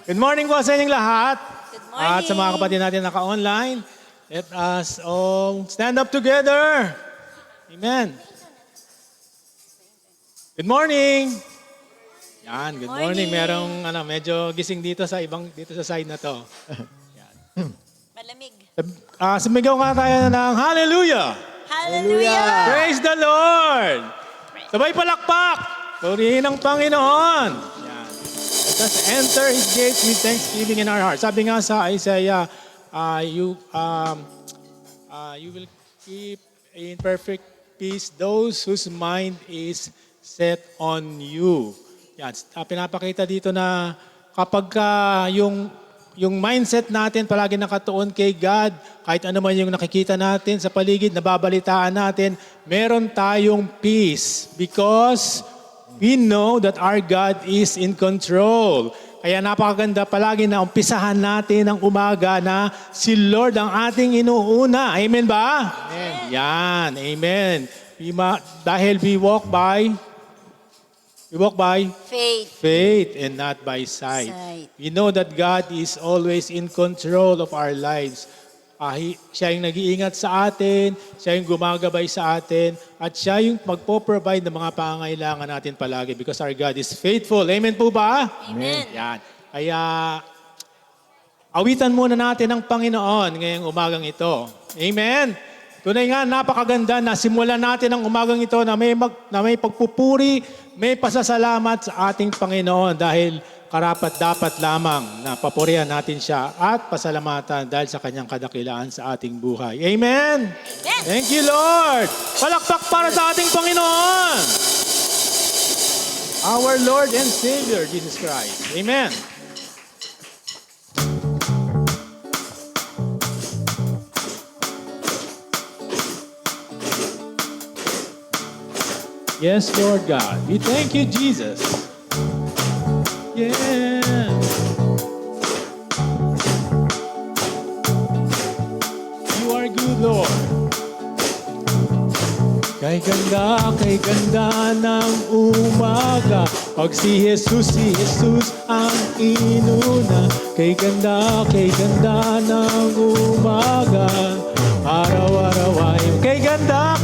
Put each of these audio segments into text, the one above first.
Good morning po sa inyong lahat. Good morning. At sa mga kapatid natin naka-online, let us all stand up together. Amen. Good morning. Yan, good morning. Merong medyo gising dito sa side na to. Malamig. Sumigaw nga tayo ng hallelujah. Hallelujah! Praise the Lord. Sabay palakpak. Purihin ang Panginoon. Yan. Let us enter His gates with thanksgiving in our hearts. Sabi nga sa Isaiah, you will keep in perfect peace those whose mind is set on you. Yan. Pinapakita dito na kapag yung mindset natin palagi nakatuon kay God, kahit ano man yung nakikita natin sa paligid, nababalitaan natin, meron tayong peace because we know that our God is in control. Kaya napakaganda palagi na umpisahan natin ang umaga na si Lord ang ating inuuna. Amen ba? Amen. Yan, amen. Dahil we walk by faith and not by sight. We know that God is always in control of our lives. Siya yung nag-iingat sa atin, siya yung gumagabay sa atin, at siya yung magpo-provide ng mga pangangailangan natin palagi because our God is faithful. Amen po ba? Amen. Yan. Kaya, awitan muna natin ang Panginoon ngayong umagang ito. Amen. Tunay nga, napakaganda na simulan natin ang umagang ito na may pagpupuri, may pasasalamat sa ating Panginoon dahil karapat-dapat lamang na papurihan natin siya at pasalamatan dahil sa kanyang kadakilaan sa ating buhay. Amen? Amen. Thank you, Lord. Palakpak para sa ating Panginoon. Our Lord and Savior, Jesus Christ. Amen. Yes, Lord God. We thank you, Jesus. Yeah. You are good, Lord. Kay ganda ng umaga. Pag si Jesus ang inuna. Kay ganda ng umaga. Araw-araw ay kay ganda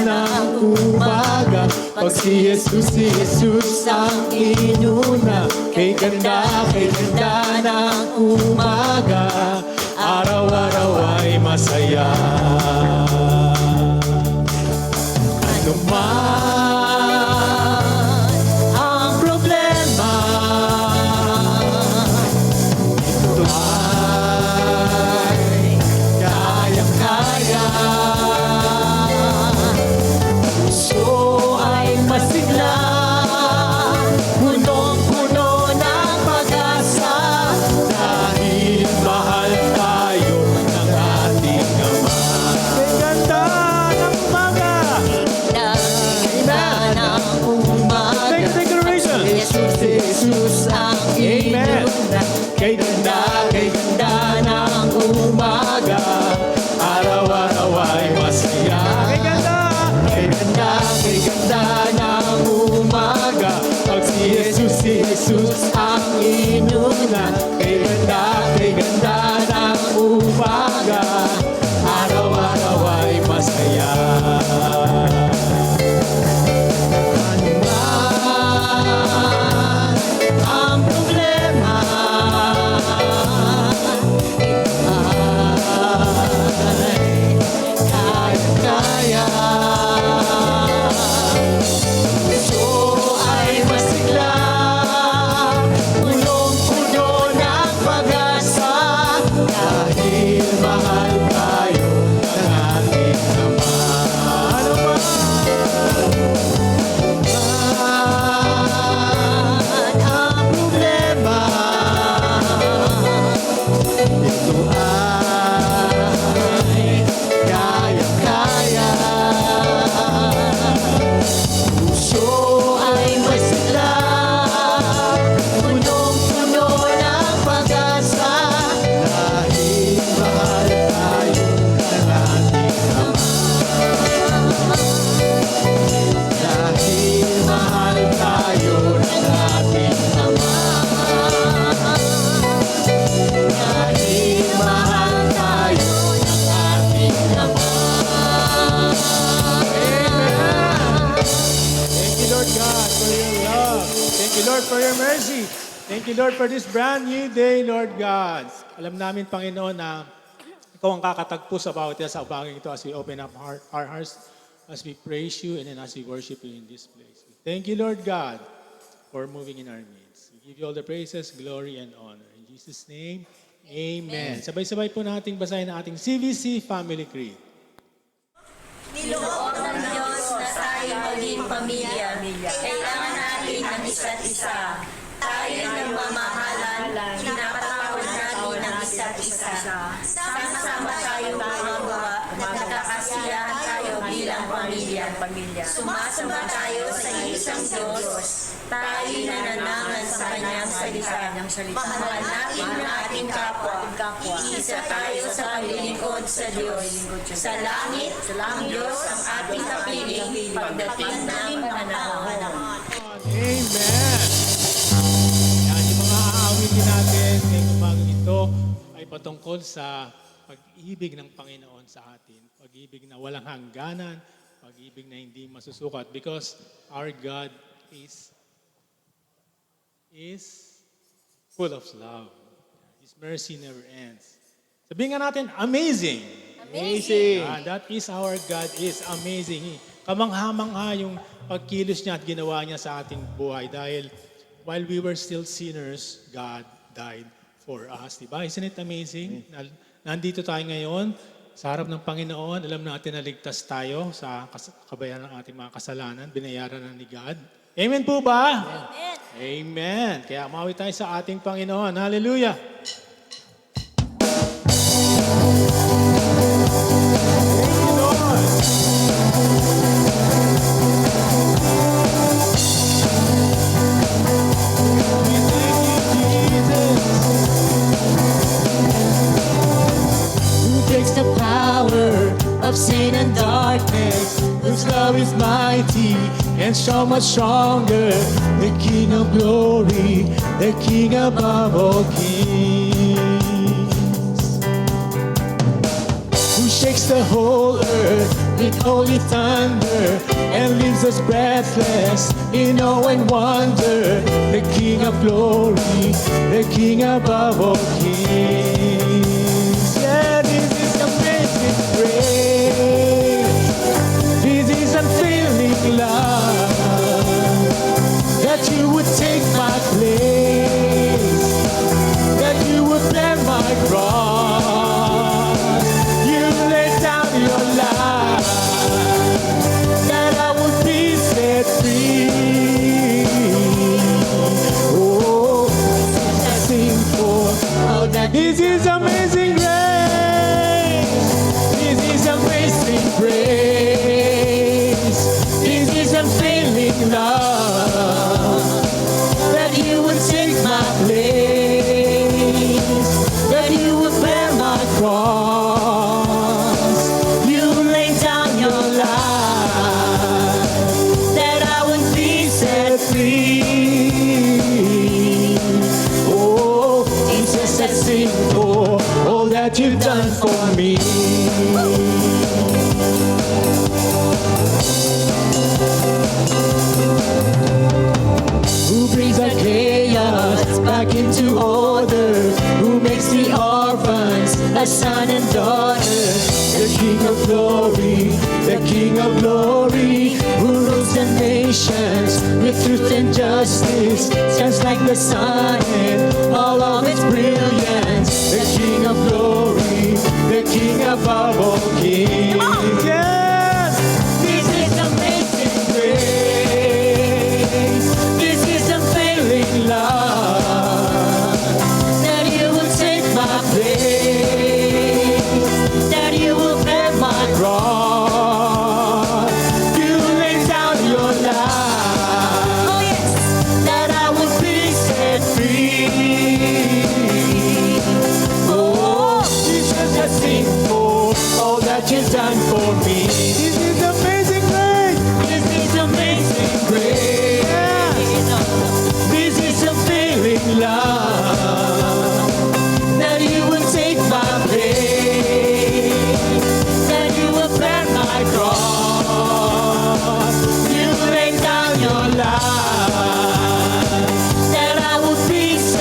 ng umaga. Pag si Jesus ang inuna. Kay ganda ng umaga. Araw-araw ay masaya. Ano man ang problema, ito ay kayang-kaya. Puso ay masigla, punong-puno ng pag-asa, dahil mahal tayo ng Thank you, Lord, for this brand new day, Lord God. Alam namin, Panginoon, na Ikaw ang kakatagpo sa bawat isa sa bagay ito as we open up our hearts, as we praise you, and then as we worship you in this place. Thank you, Lord God, for moving in our midst. We give you all the praises, glory, and honor. In Jesus' name, Amen. Sabay-sabay po nating basahin ang ating CVC Family Creed. Niloob ng Diyos na tayo maging pamilya. Kailangan natin ang isa't isa. Tayo nagmamahalan, pinapatawad natin ang isa't isa. Sama-sama tayo gumagawa, nagkakasiyahan tayo bilang pamilya. Sumasamba tayo sa isang Diyos. Tayo nananangan sa Kanyang salita. Mahal natin ang ating kapwa. Iisa tayo sa paglilingkod sa Diyos. Sa langit, ang Diyos ang ating kapiling pagdating ng panahon. Amen. Yan, yung mga aawitin natin ngayong umagang ito ay patungkol sa pag-ibig ng Panginoon sa atin. Pag-ibig na walang hangganan, pag-ibig na hindi masusukat because our God is full of love. His mercy never ends. Sabihin nga natin, amazing. Amazing. That is our God is amazing. Kamangha-mangha yung pagkilos niya at ginawa niya sa ating buhay dahil while we were still sinners, God died for us. Diba? Isn't it amazing? Nandito tayo ngayon sa harap ng Panginoon. Alam natin na ligtas tayo sa kabayaran ng ating mga kasalanan. Binayaran na ni God. Amen po ba? Amen. Amen. Kaya mawi tayo sa ating Panginoon. Hallelujah. Thank you, Lord. We thank you, Jesus. Who takes the power of sin and darkness, whose love is mighty and so much stronger, the King of glory, the King above all kings, who shakes the whole earth with holy thunder and leaves us breathless in awe and wonder, the King of glory, the King above all kings. Yeah, this is amazing grace. This is unfailing love, that you would take my place, that you would bear my cross. You laid down your life, that I would be set free. Oh, I sing for all that. This is amazing grace. This is amazing grace. This is unfailing love, that you would take my place, that you would bear my cross. You laid down your life, that I would be set free. Oh, Jesus, I sing for all that you've done for me. Who brings the chaos back into order? Who makes the orphans a son and daughter? The King of glory, the King of glory, who rules the nations with truth and justice, shines like the sun in all of its brilliance. The King of glory, the King above all kings. Yes, this is amazing grace. This is unfailing love, that you will take my place, that you will bear my cross. You lay down your life, Oh yes. that I will be set free. Oh, Jesus, I sing for all that you've done for me. This is amazing grace. This is amazing grace. This is unfailing love, that you will take my place, that you will bear my cross. You lay down your life, that I will be set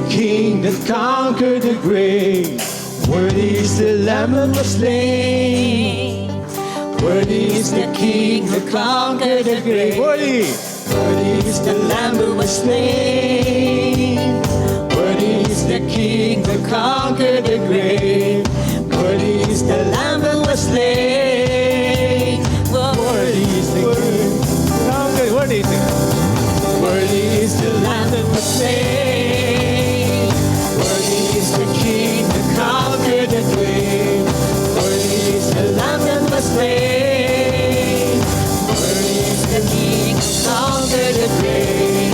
King that conquered the grave. Worthy is the Lamb that was slain. Worthy is the King that conquered the grave. Worthy is the Lamb that was slain. Worthy is the King that conquered the grave. Worthy is the Lamb that was slain. Worthy is the King. Worthy is the Worthy is the Lamb that was slain. Worthy is the King that conquered the grave. Worthy is the Lamb that was slain. Worthy is the King that conquered the grave.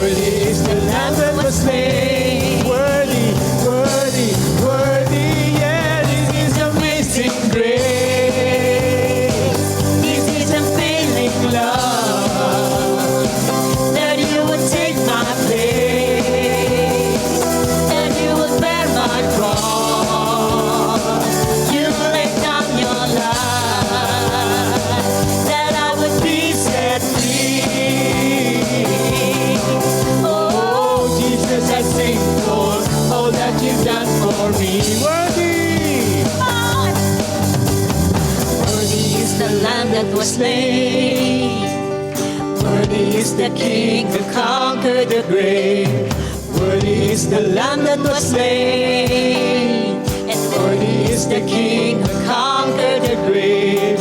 Worthy is the Lamb that was slain. Worthy, worthy, worthy, yeah, this is amazing grace. This is unfailing love. That you would take my place. That you would bear my cross. You laid down your life. That I would be set free. Oh, Jesus, I sing for all that you've done for me. Worthy, worthy is the Lamb that was slain. Worthy is the King that conquered the grave. Worthy is the Lamb that was slain. And worthy is the King that conquered the grave.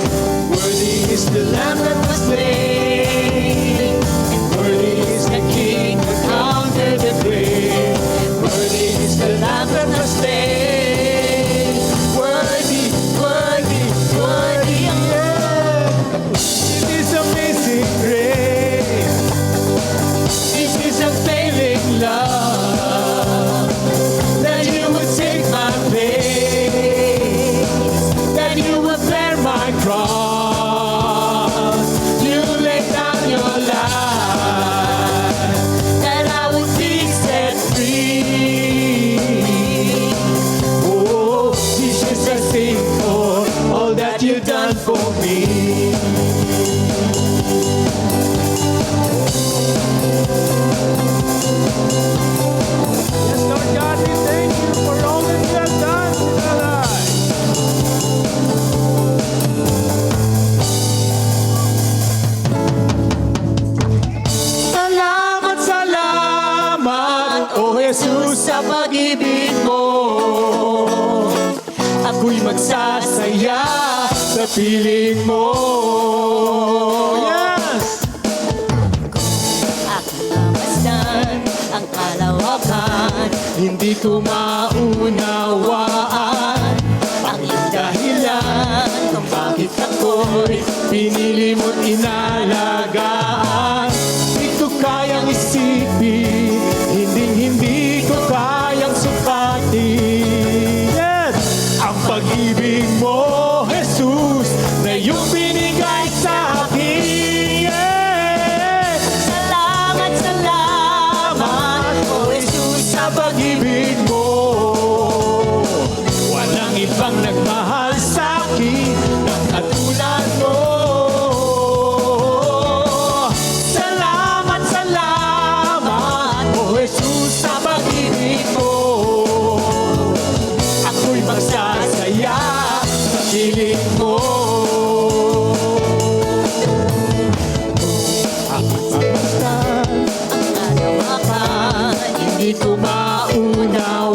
Worthy is the Lamb that was slain. And worthy is the King that conquered the grave. Worthy is the Lamb that was slain. Worthy, worthy, worthy, yeah. It is amazing grace. This is unfailing love. That you would take my place. That you would bear my cross. You laid down your life. That I would be set free. Oh, Jesus, I sing for all that you've done for me. Yes, Lord God, we thank you for all that you have done in our lives. Salamat, salamat, O Jesus, sa pag-ibig mo. Ako'y magsasaya sa piling mo. Yes! Aking mamasdan ang kalawakan, hindi ko maunawaan ang iyong dahilan kung bakit ako'y pinili mo't inalagaan. Hindi ko kayang isipin, hindi ko kayang sukatin. Yes! Ang pag-ibig mo, Jesus, na iyong binigay sa akin. Yeah! Salamat, salamat, O Jesus, sa pag-ibig mo. Walang ibang nagmahal sa akin ng katulad mo. Salamat, salamat, O Jesus, sa pag-ibig mo. Ako'y magsasaya sa piling mo. Aking pagmasdan ang kalawakan, hindi ko maunawaan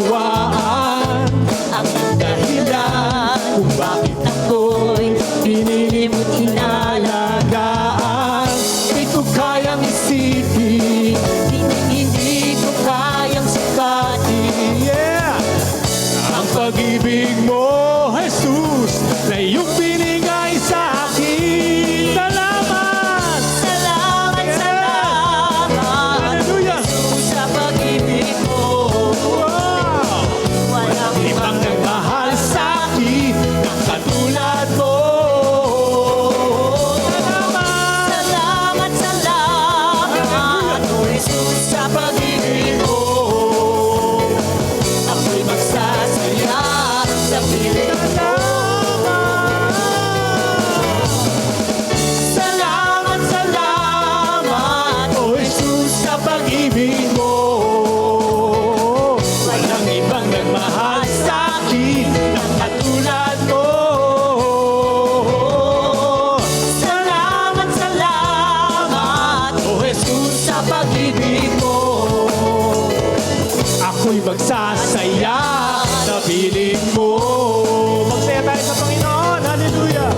ako'y magsasaya sa piling mo. Magsaya tayo sa Panginoon. Hallelujah.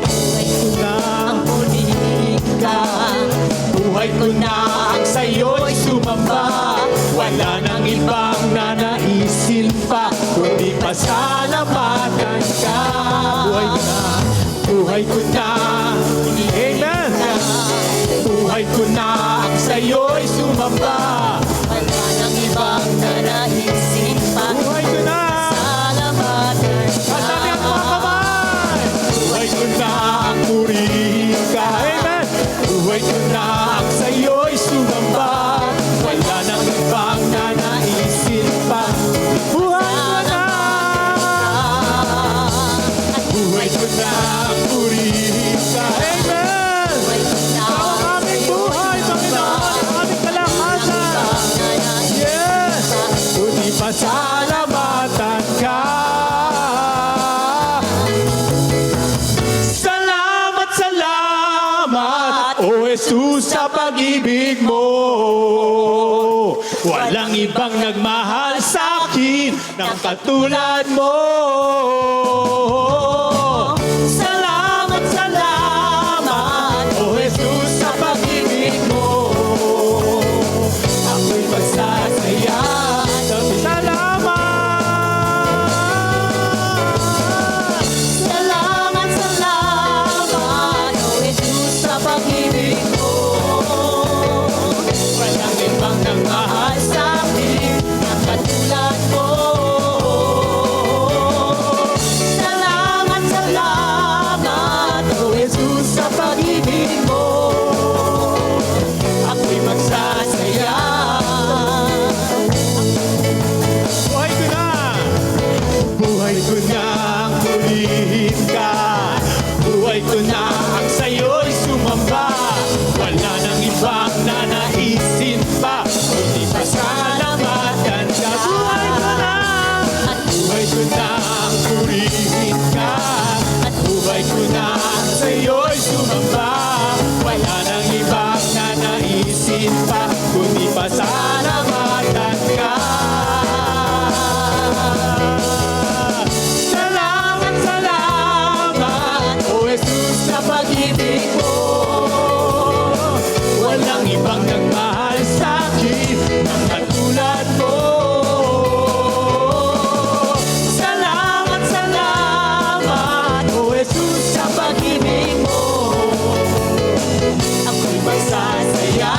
Buhay ko na ang muling ka. Buhay ko na ang sa'yo'y sumamba. Wala nang ibang nanaisin pa, kundi pasalamatan ka. Buhay ko na. Buhay ko na, Amen. buhay ko na ang sa'yo'y sumamba. Wala nang ibang nanaisin pa, Buhay ko na. pasalamatan ka. At sabi ang mga kamay. Buhay ko na ang purihin ka. Amen. Buhay ko na ang sa'yo'y sumamba. Wala nang ibang nanaisin pa. Buhay ko na. Buhay ko na ang purihin ka. Amen. Buhay ko na Ang aming buhay, Panginoon, ang aming kalakasan. Yes. Kundi pasalamatan ka. Salamat, salamat, O Jesus, sa pag-ibig mo. Walang ibang nagmahal sa akin ng katulad mo. Salamat, salamat, O Jesus, sa pag-ibig mo. Ako'y magsasaya sa Salamat. Salamat, salamat, O Jesus, sa pag-ibig mo. Walang ibang nagmahal sa akin ng katulad mo. Salamat, salamat, O Jesus, sa pag-ibig mo. Ako'y magsasaya. Buhay ko na. Buhay ko na ang purihin ka. Buhay ko na ang sa'yo'y sumamba. Wala nang ibang nanaisin pa, kundi pasalamatan ka. Buhay ko na. At buhay ko na ang purihin ka. At buhay ko na ang sa'yo'y sumamba. Wala nang ibang nanaisin pa, kundi pasalamatan ka. Salamat, salamat, O Jesus, sa pag-ibig mo. Walang ibang nagmahal sa akin ng katulad mo. Salamat, salamat, O Jesus, sa pag-ibig mo. Ako'y magsasaya.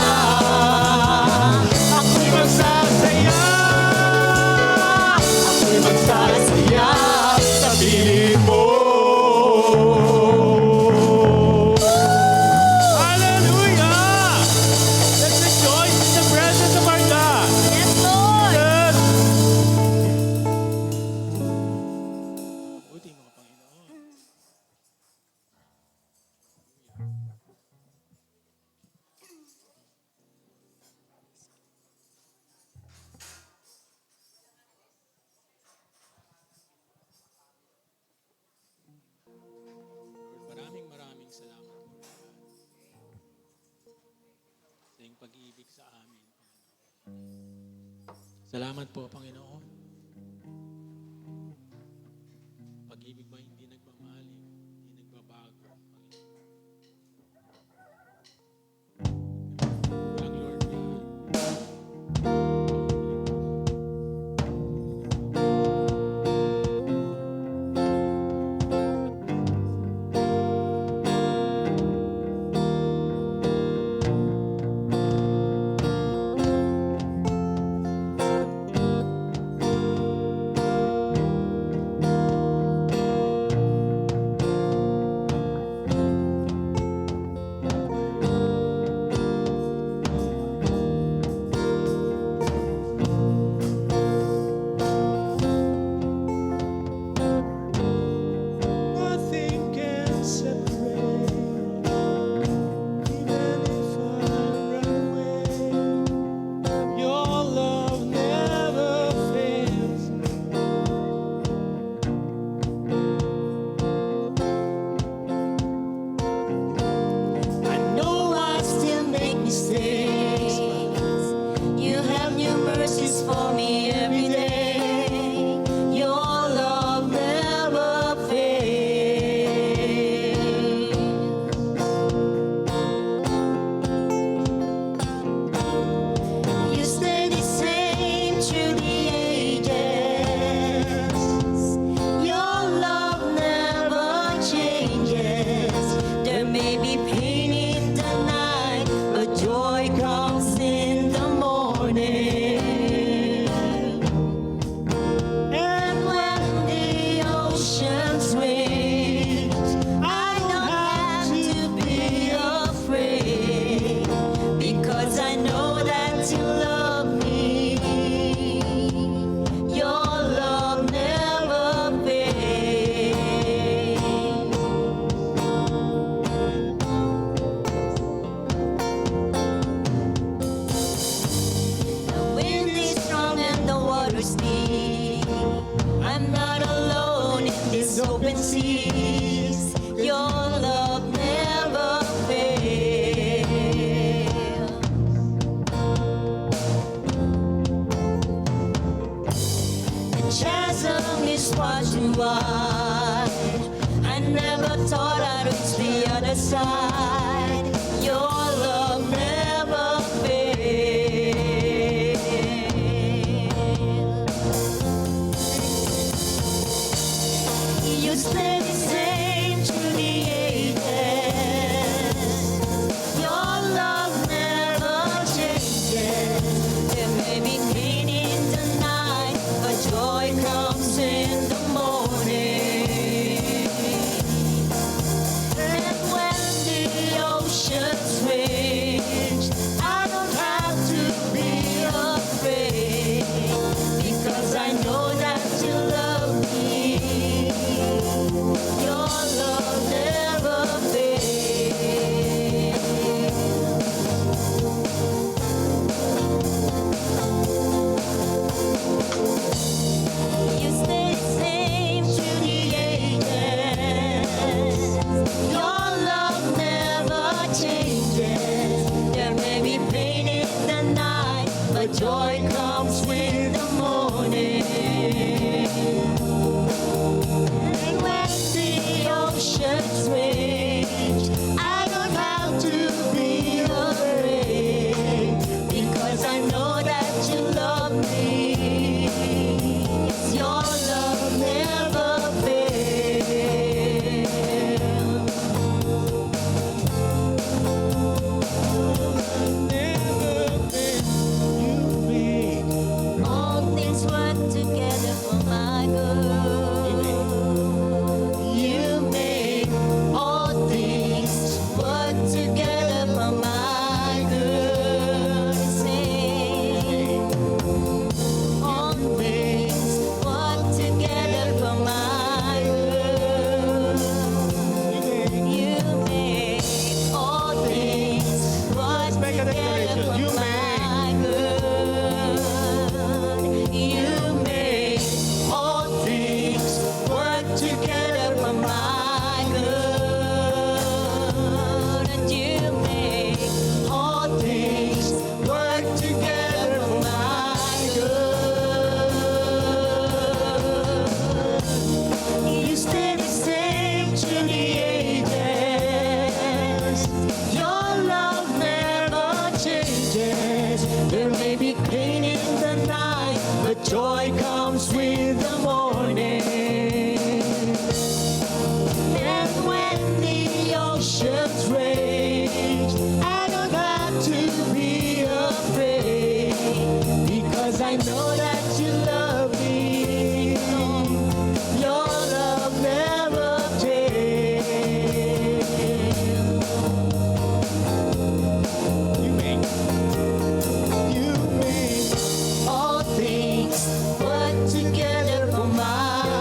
Ako'y magsasaya. Ako'y magsasaya sa piling mo. Hallelujah. Let's rejoice in the presence of our God. Yes, Lord. Yes. Buti mo, Panginoon. Maraming salamat po sa iyong pag-ibig sa amin, Panginoon. Salamat po, Panginoon. Pag-ibig mo hindi nagmamaling, hindi nagbabago, Panginoon. Walang Lord God. is what you want. I never thought I'd reach the other side. Your love never fails. You stay the same through the ages. Your love never changes. There may be pain in the night, but joy comes in the morning. And when the oceans rage, I don't have to be afraid, because I know that you love me. Your love never fails. You stay the same through the ages. Your love never changes. There may be pain in the night, but joy comes with the morning. And when the oceans rage, I don't have to be afraid, because I know that you love me. Yes, your love never fails. Never fail. You make All things work together for my good. You make all things work together for my good. Sing. All things work together for my good. You make all things work make a together declaration. for You my good. You make all things work together for my good. And you make all things work together for my good. You stay the same through the ages. Your love never changes. There may be pain in the night, but joy comes with the morning. And when the oceans rage, I don't have to be afraid, because I know that you love me. Your love never fails. you make You make all things work together for my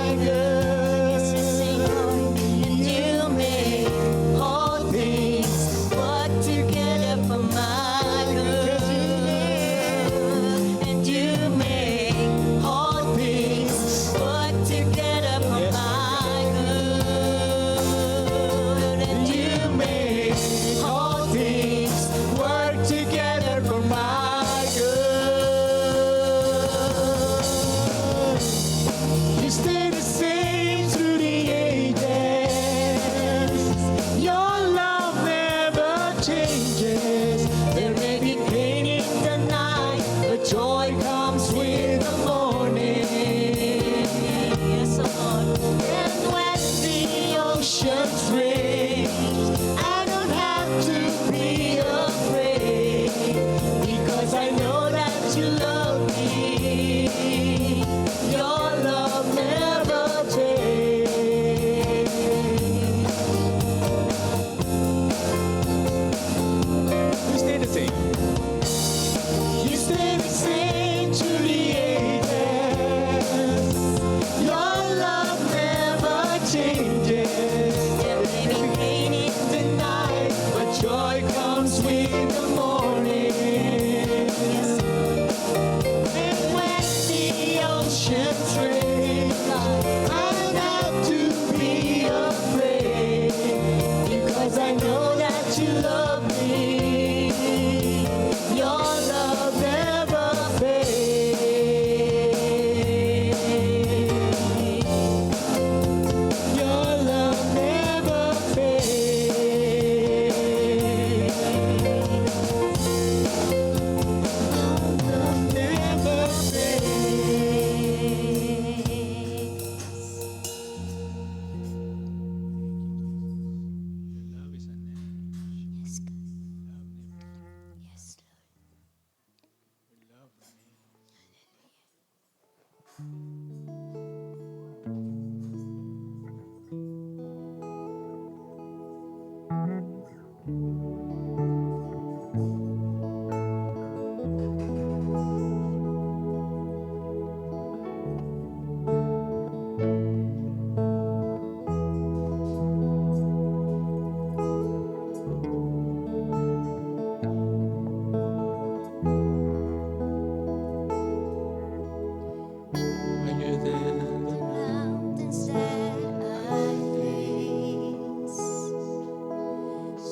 Higher than the Mountains that I face,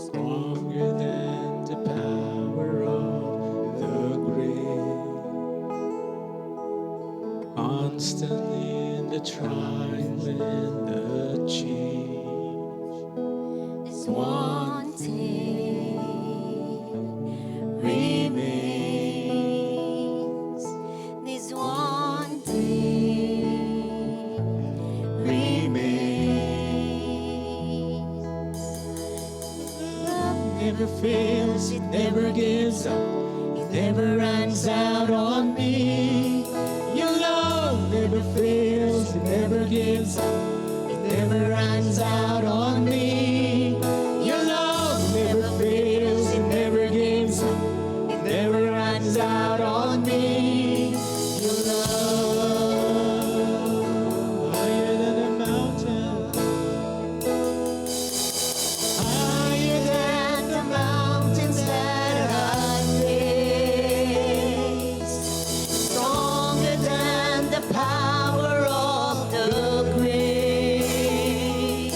stronger than the power of the grave. Constantly in the trial and the change. there's one thing remains. There's one thing remains. Love Never fails, it never gives up, it never runs out on me. Your love never fails, it never gives up, it never runs out on me. Your love never fails, it never gives up, it never runs out on me. Your love higher than a mountain, higher than the mountains that I face, stronger than the power of the grave.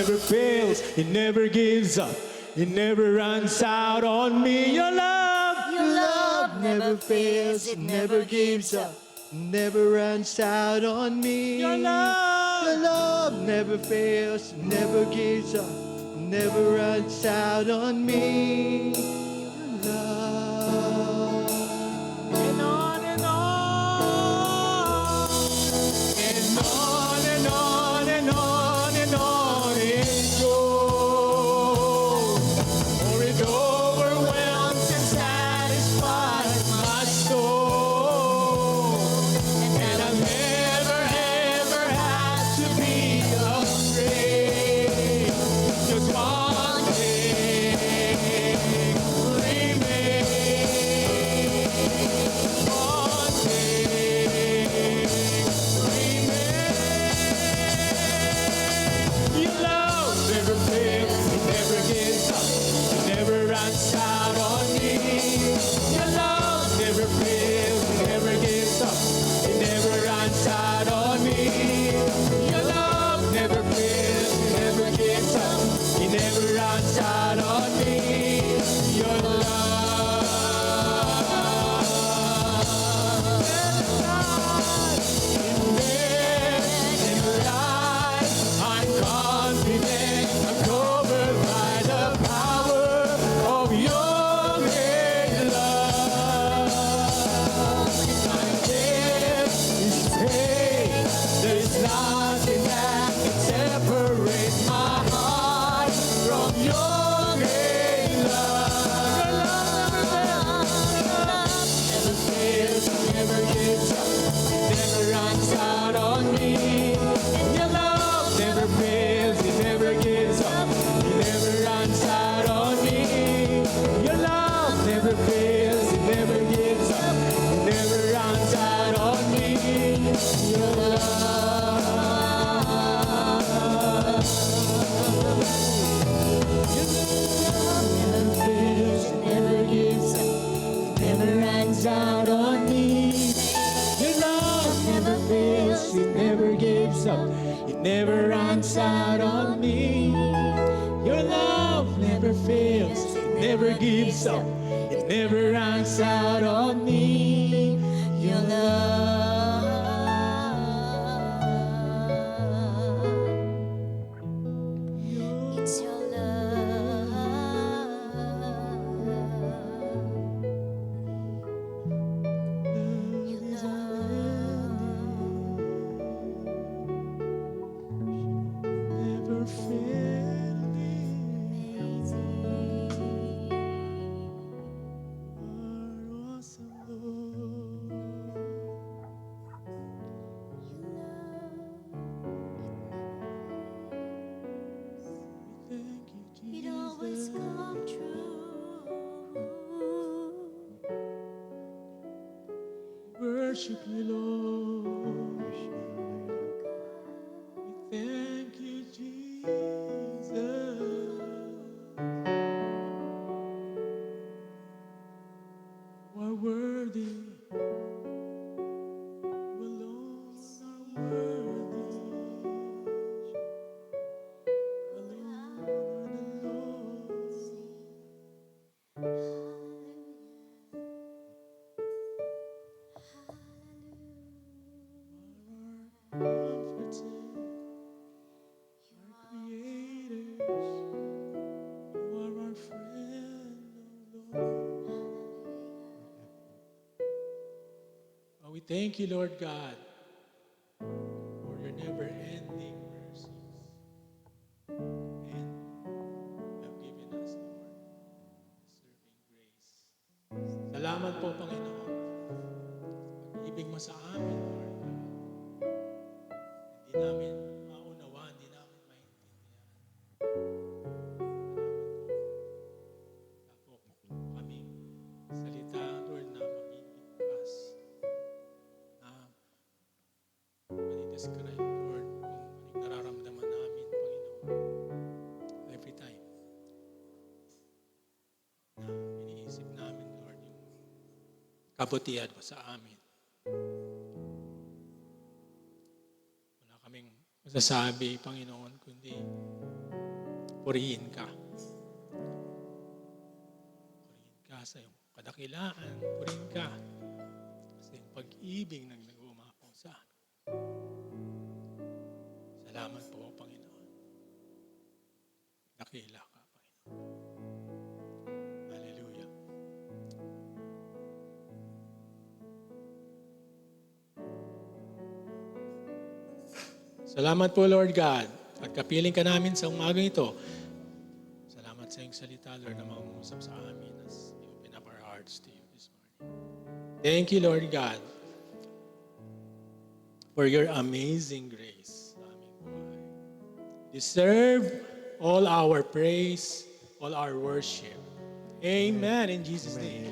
never fails, it never gives up, it never runs out on me. Your love never fails, it never gives up, never runs out on me. Your Your love. love never fails, never gives up, never runs out on me. Your love. And on and on. And on and on and on and on it goes. For it overwhelms and satisfies my soul. And I've never ever had to be afraid. Just one thing remains. One thing remains. Your love never fails, it never gives up, it never runs out on me. Your love never fails, it never gives up, it never runs out on me. Your love never fails, it never gives up, it never runs out on me. Your love. In life, I'm confident, I'm covered by the power of your great love. My debt is paid, there's nothing that can separate my heart from your great love. Your love never fails, never gives up, never runs out on me. Your love never fails, it never gives up, it never runs out on me. Your love never fails, it never gives up, it never runs out on me. Your love. Never fails, it never gives up, it never runs out on me. Your love never fails, it never gives up, it never runs out on me. Your love never fails, it never gives up, it never runs out on me. Your love. It's your love. Your Never fail me. Our awesome Lord. We thank you, It always Jesus. come true. Worship you, Lord. We thank you, Jesus. You are worthy. You alone are worthy. You alone are the Lord. Our comforter, our creators. You are our friend, oh Lord. We thank you, Lord God, for your never-ending mercies. And you have given us, Lord, deserving grace. Salamat po, Panginoon, sa pag-ibig mo sa amin, Lord God. Hindi namin maunawaan, hindi namin maintindihan. Salamat po. Kaming salita, Lord, na mamimigpas. Na describe, Lord, kung anong nararamdaman namin, Panginoon. Every time na iniisip namin, Lord, yung kabutihan mo sa amin. Wala kaming masasabi, Panginoon, kundi Purihin ka. Purihin ka sa iyong kadakilaan. Purihin ka sa iyong pag-ibig ng nag-uumapong sa amin. Salamat po, Panginoon. Dakila ka, Panginoon. Hallelujah. Salamat po, Lord God. At kapiling ka namin sa umagang ito. Salamat sa iyong salita, Lord, na mangungusap sa amin as we open up our hearts to you this morning. Thank you, Lord God, for your amazing grace sa aming buhay. Deserve all our praise, all our worship. Amen. In Jesus' name.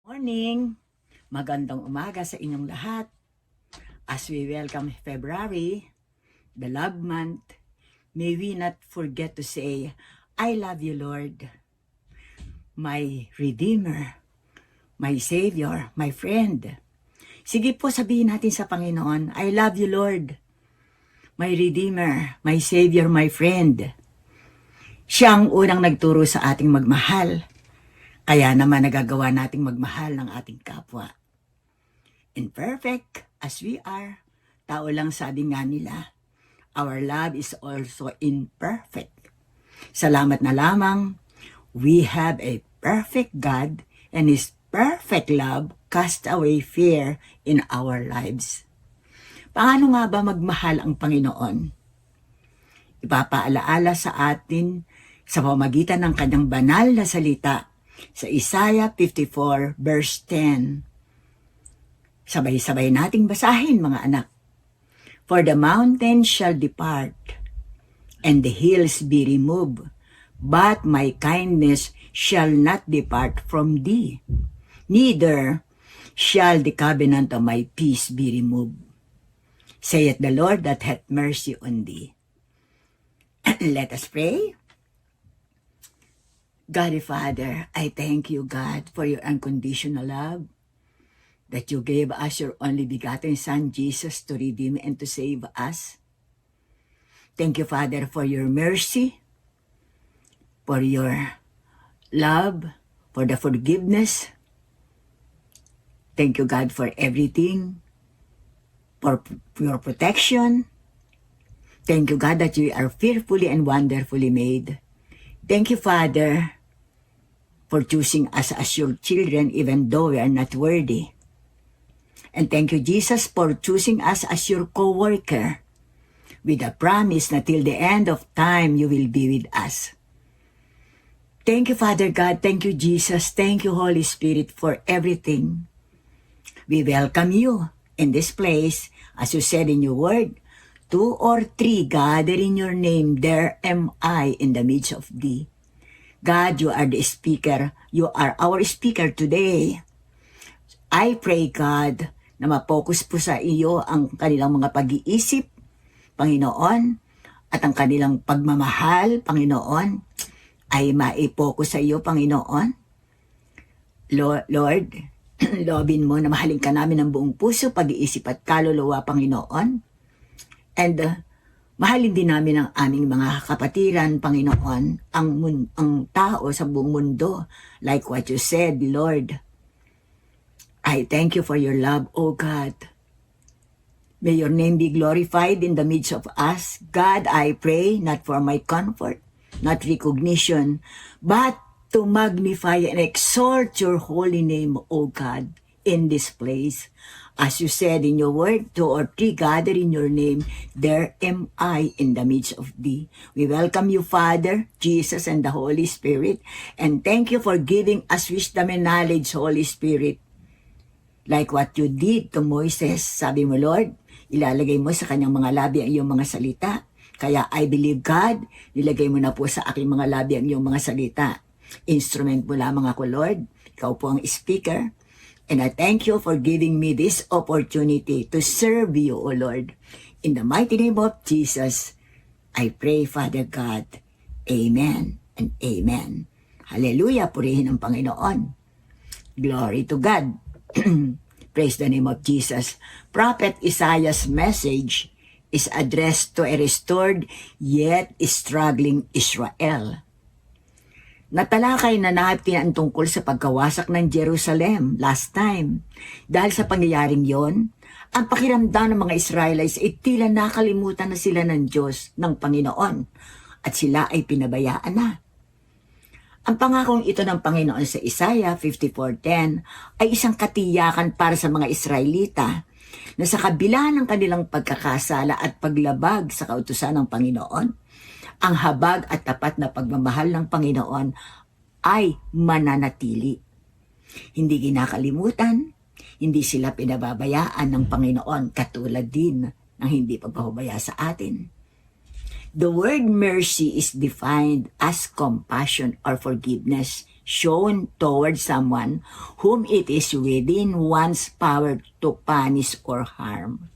Morning! Magandang umaga sa inyong lahat. As we welcome February, the love month, may we not forget to say, I love you, Lord, my Redeemer, my Savior, my friend. Sige po, sabihin natin sa Panginoon, I love you, Lord, my Redeemer, my Savior, my friend. Siya ang unang nagturo sa ating magmahal. Kaya naman nagagawa nating magmahal ng ating kapwa. Imperfect as we are, tao lang sabi nga nila, our love is also imperfect. Salamat na lamang, we have a perfect God and His perfect love cast away fear in our lives. Paano nga ba magmahal ang Panginoon? Ipapaalaala sa atin sa pamamagitan ng kanyang banal na salita sa Isaiah 54 verse 10. Sabay-sabay nating basahin, mga anak. For the mountains shall depart, and the hills be removed, but my kindness shall not depart from thee, neither shall the covenant of my peace be removed, saith the Lord that hath mercy on thee. Let us pray. God the Father, I thank you, God, for your unconditional love, that you gave us your only begotten Son, Jesus, to redeem and to save us. Thank you, Father, for your mercy, for your love, for the forgiveness. Thank you, God, for everything, for your protection. Thank you, God, that you are fearfully and wonderfully made. Thank you, Father, for choosing us as your children even though we are not worthy. And thank you, Jesus, for choosing us as your co-worker with a promise na till the end of time you will be with us. Thank you, Father God. Thank you, Jesus. Thank you, Holy Spirit, for everything. We welcome you in this place. As you said in your word, 2 or 3 gather in your name, there am I in the midst of thee. God, you are the speaker. You are our speaker today. I pray, God, na mapokus po sa iyo ang kanilang mga pag-iisip, Panginoon, at ang kanilang pagmamahal, Panginoon, ay maipokus sa iyo, Panginoon. Lord, lobin mo na mahalin ka namin ng buong puso, pag-iisip at kaluluwa, Panginoon. And mahalin din namin ang aming mga kapatiran, Panginoon, ang tao sa buong mundo. Like what you said, Lord. I thank you for your love, O God. May your name be glorified in the midst of us. God, I pray, not for my comfort, not recognition, but to magnify and exalt your holy name, O God, in this place. As you said in your word, 2 or 3 gather in your name, there am I in the midst of thee. We welcome you, Father, Jesus, and the Holy Spirit, and thank you for giving us wisdom and knowledge, Holy Spirit. Like what you did to Moises, sabi mo, Lord, ilalagay mo sa kanyang mga labi ang iyong mga salita. Kaya I believe, God, nilagay mo na po sa aking mga labi ang iyong mga salita. Instrument mo lamang ako, Lord. Ikaw po ang speaker. And I thank you for giving me this opportunity to serve you, O Lord. In the mighty name of Jesus, I pray, Father God. Amen and amen. Hallelujah, purihin ang Panginoon. Glory to God. Praise the name of Jesus. Prophet Isaiah's message is addressed to a restored yet struggling Israel. Natalakay na natin ang tungkol sa pagkawasak ng Jerusalem last time. Dahil sa pangyayaring yon, ang pakiramdam ng mga Israelites ay tila nakalimutan na sila ng Diyos, ng Panginoon, at sila ay pinabayaan na. Ang pangakong ito ng Panginoon sa Isaiah 54:10 ay isang katiyakan para sa mga Israelita na sa kabila ng kanilang pagkakasala at paglabag sa kautusan ng Panginoon, ang habag at tapat na pagmamahal ng Panginoon ay mananatili. Hindi kinakalimutan, hindi sila pinababayaan ng Panginoon katulad din ng hindi pagbabaya sa atin. The word mercy is defined as compassion or forgiveness shown toward someone whom it is within one's power to punish or harm.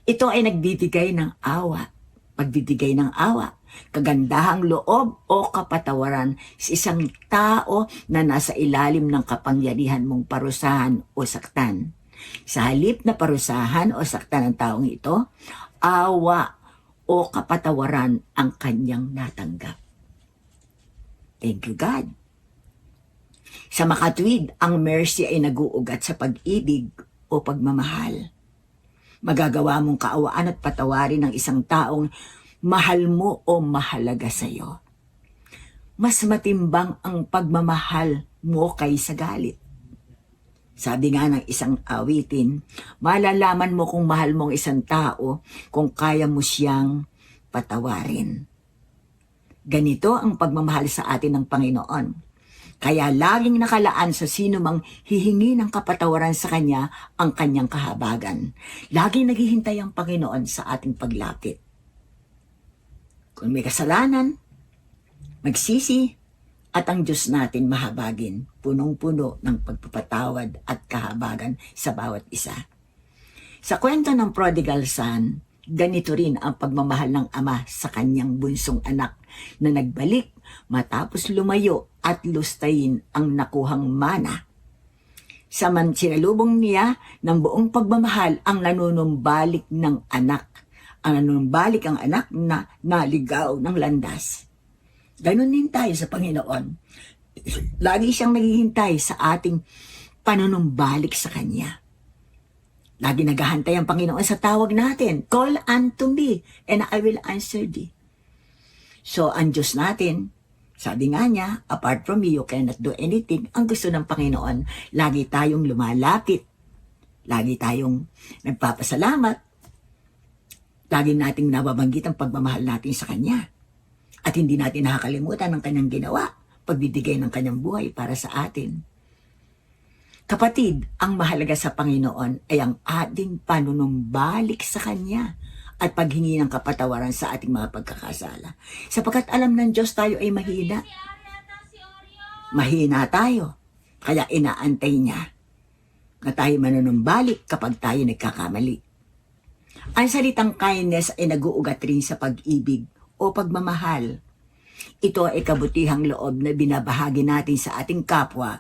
Ito ay nagbibigay ng awa, pagbibigay ng awa, kagandahang loob o kapatawaran sa isang tao na nasa ilalim ng kapangyarihan mong parusahan o saktan. Sa halip na parusahan o saktan ng taong ito, awa o kapatawaran ang kanyang natanggap. Thank you, God. Sa makatwid, ang mercy ay naguugat sa pag-ibig o pagmamahal. Magagawa mong kaawaan at patawarin ng isang taong mahal mo o mahalaga sa iyo. Mas matimbang ang pagmamahal mo kaysa galit. Sabi nga ng isang awitin, malalaman mo kung mahal mo ang isang tao kung kaya mo siyang patawarin. Ganito ang pagmamahal sa atin ng Panginoon. Kaya laging nakalaan sa sino mang hihingi ng kapatawaran sa Kanya ang Kanyang kahabagan. Laging naghihintay ang Panginoon sa ating paglapit. Kung may kasalanan, magsisi, at ang Diyos natin mahabagin, punong-puno ng pagpapatawad at kahabagan sa bawat isa. Sa kwento ng prodigal son, ganito rin ang pagmamahal ng ama sa kanyang bunsong anak na nagbalik matapos lumayo at lustayin ang nakuhang mana. Sinalubong niya ng buong pagmamahal ang nanunumbalik ng anak. Ang nanunumbalik ang anak na naligaw ng landas. Ganon din tayo sa Panginoon. Lagi siyang naghihintay sa ating panunumbalik sa Kanya. Lagi naghahantay ang Panginoon sa tawag natin. Call unto me, and I will answer thee. So, ang Diyos natin, sabi nga niya, apart from me, you cannot do anything. Ang gusto ng Panginoon, lagi tayong lumalapit. Lagi tayong nagpapasalamat. Lagi nating nababanggit ang pagmamahal natin sa Kanya. At hindi natin nakakalimutan ang Kanyang ginawa, pagbibigay ng Kanyang buhay para sa atin. Kapatid, ang mahalaga sa Panginoon ay ang ating panunumbalik sa Kanya at paghingi ng kapatawaran sa ating mga pagkakasala. Sapagkat alam ng Diyos tayo ay mahina. Mahina tayo, kaya inaantay niya na tayo manunumbalik kapag tayo nagkakamali. Ang salitang kindness ay naguugat rin sa pag-ibig o pagmamahal. Ito ay kabutihang loob na binabahagi natin sa ating kapwa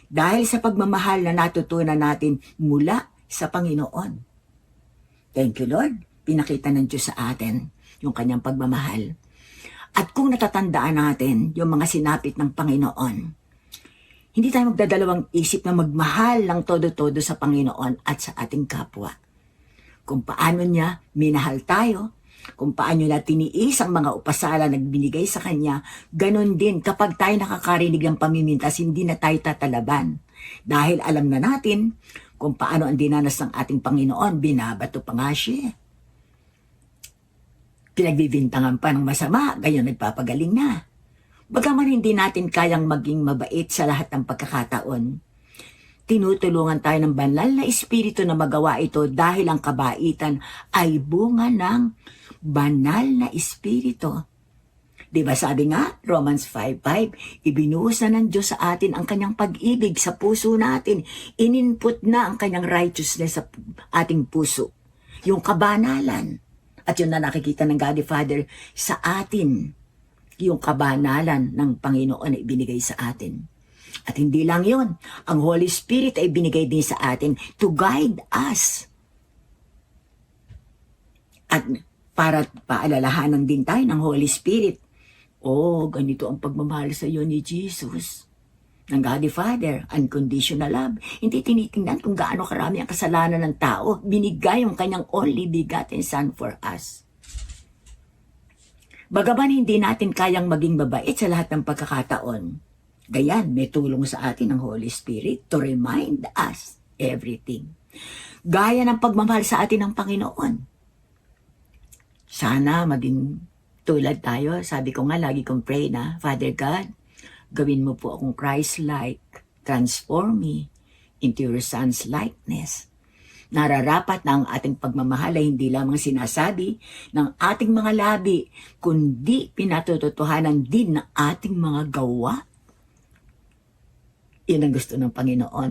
dahil sa pagmamahal na natutunan natin mula sa Panginoon. Thank you, Lord. Pinakita ng Diyos sa atin yung Kanyang pagmamahal. At kung natatandaan natin yung mga sinapit ng Panginoon, hindi tayo magdadalawang isip na magmahal ng todo-todo sa Panginoon at sa ating kapwa. kung paano niya minahal tayo, kung paano niya tiniis ang mga upasala na binigay sa Kanya, ganon din kapag tayo nakakarinig ng pamimintas, hindi na tayo tatalaban. Dahil alam na natin kung paano ang dinanas ng ating Panginoon, binabato pa nga siya. Pinagbibintangan pa ng masama, gayon nagpapagaling na. Bagaman hindi natin kayang maging mabait sa lahat ng pagkakataon, tinutulungan tayo ng banal na espiritu na magawa ito dahil ang kabaitan ay bunga ng banal na espiritu. Diba sabi nga, Romans 5:5, ibinuhos na ng Diyos sa atin ang kanyang pag-ibig sa puso natin. Ininput na ang kanyang righteousness sa ating puso. Yung kabanalan. At yun na nakikita ng God the Father sa atin. Yung kabanalan ng Panginoon na ibinigay sa atin. At hindi lang yun. Ang Holy Spirit ay binigay din sa atin to guide us. At para paalalahanan din tayo ng Holy Spirit. Oh, ganito ang pagmamahal sa iyo ni Jesus. Ng God the Father, unconditional love. Hindi tinitingnan kung gaano karami ang kasalanan ng tao. Binigay yung kanyang only begotten Son for us. Bagaman hindi natin kayang maging mabait sa lahat ng pagkakataon, gayan, may tulong sa atin ng Holy Spirit to remind us everything. Gaya ng pagmamahal sa atin ng Panginoon. Sana maging tulad tayo. Sabi ko nga, lagi kong pray na, Father God, gawin mo po akong Christ-like. Transform me into your Son's likeness. Nararapat na ang ating pagmamahal ay hindi lamang sinasabi ng ating mga labi, kundi pinatututuhanan din ng ating mga gawa. Yan ang gusto ng Panginoon.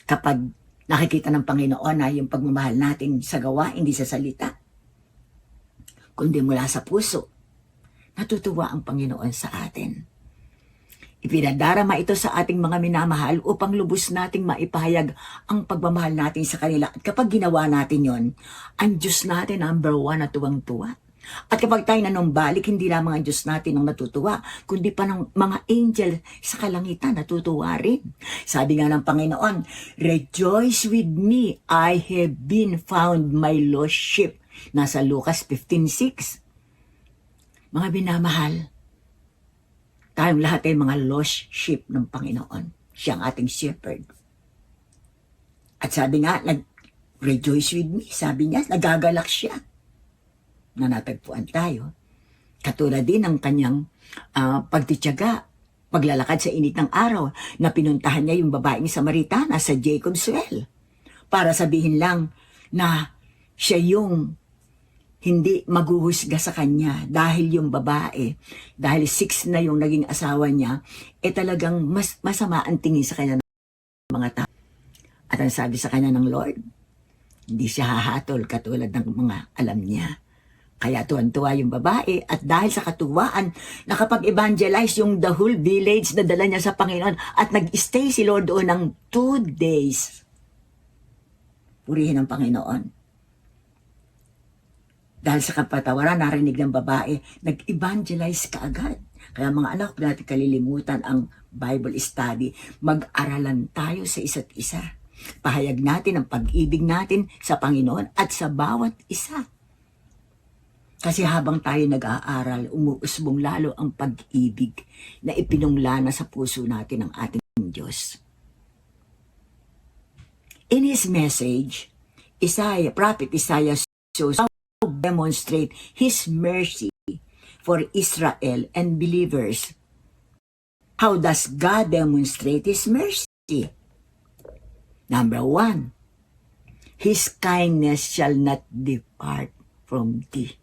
Kapag nakikita ng Panginoon na yung pagmamahal natin sa gawa, hindi sa salita, kundi mula sa puso, natutuwa ang Panginoon sa atin. Ipinadarama ito sa ating mga minamahal upang lubos nating maipahayag ang pagmamahal natin sa kanila. At kapag ginawa natin yon, ang Diyos natin number 1 na tuwang-tuwa. At kapag tayo nanumbalik, hindi lamang ang Diyos natin ang natutuwa, kundi pa ng mga angel sa kalangitan natutuwa rin. Sabi nga ng Panginoon, rejoice with me, I have been found my lost sheep. Nasa Lucas 15:6. Mga binamahal, tayong lahat ay mga lost sheep ng Panginoon. Siya ang ating shepherd. At sabi nga, rejoice with me. Sabi niya, nagagalak siya na natagpuan tayo. Katulad din ng kanyang pagtitiyaga, paglalakad sa init ng araw na pinuntahan niya yung babaeng Samaritana sa Jacob's Well para sabihin lang na siya yung hindi maghuhusga sa kanya dahil yung babae, dahil 6 na yung naging asawa niya, talagang masama ang tingin sa kanya ng mga tao. At ang sabi sa kanya ng Lord, hindi siya hahatol katulad ng mga alam niya. Kaya tuwan-tuwa yung babae at dahil sa katuwaan, nakapag-evangelize yung the whole village na dala niya sa Panginoon at nag-stay si Lord doon ng 2 days. Purihin ang Panginoon. Dahil sa kapatawaran, narinig ng babae, nag-evangelize ka agad. Kaya mga anak, huwag natin kalilimutan ang Bible study. Mag-aralan tayo sa isa't isa. Pahayag natin ang pag-ibig natin sa Panginoon at sa bawat isa. Kasi habang tayo nag-aaral, umuusbong lalo ang pag-ibig na ipinunglana sa puso natin ng ating Diyos. In his message, Prophet Isaiah shows demonstrate His mercy for Israel and believers. How does God demonstrate His mercy? Number 1, His kindness shall not depart from thee.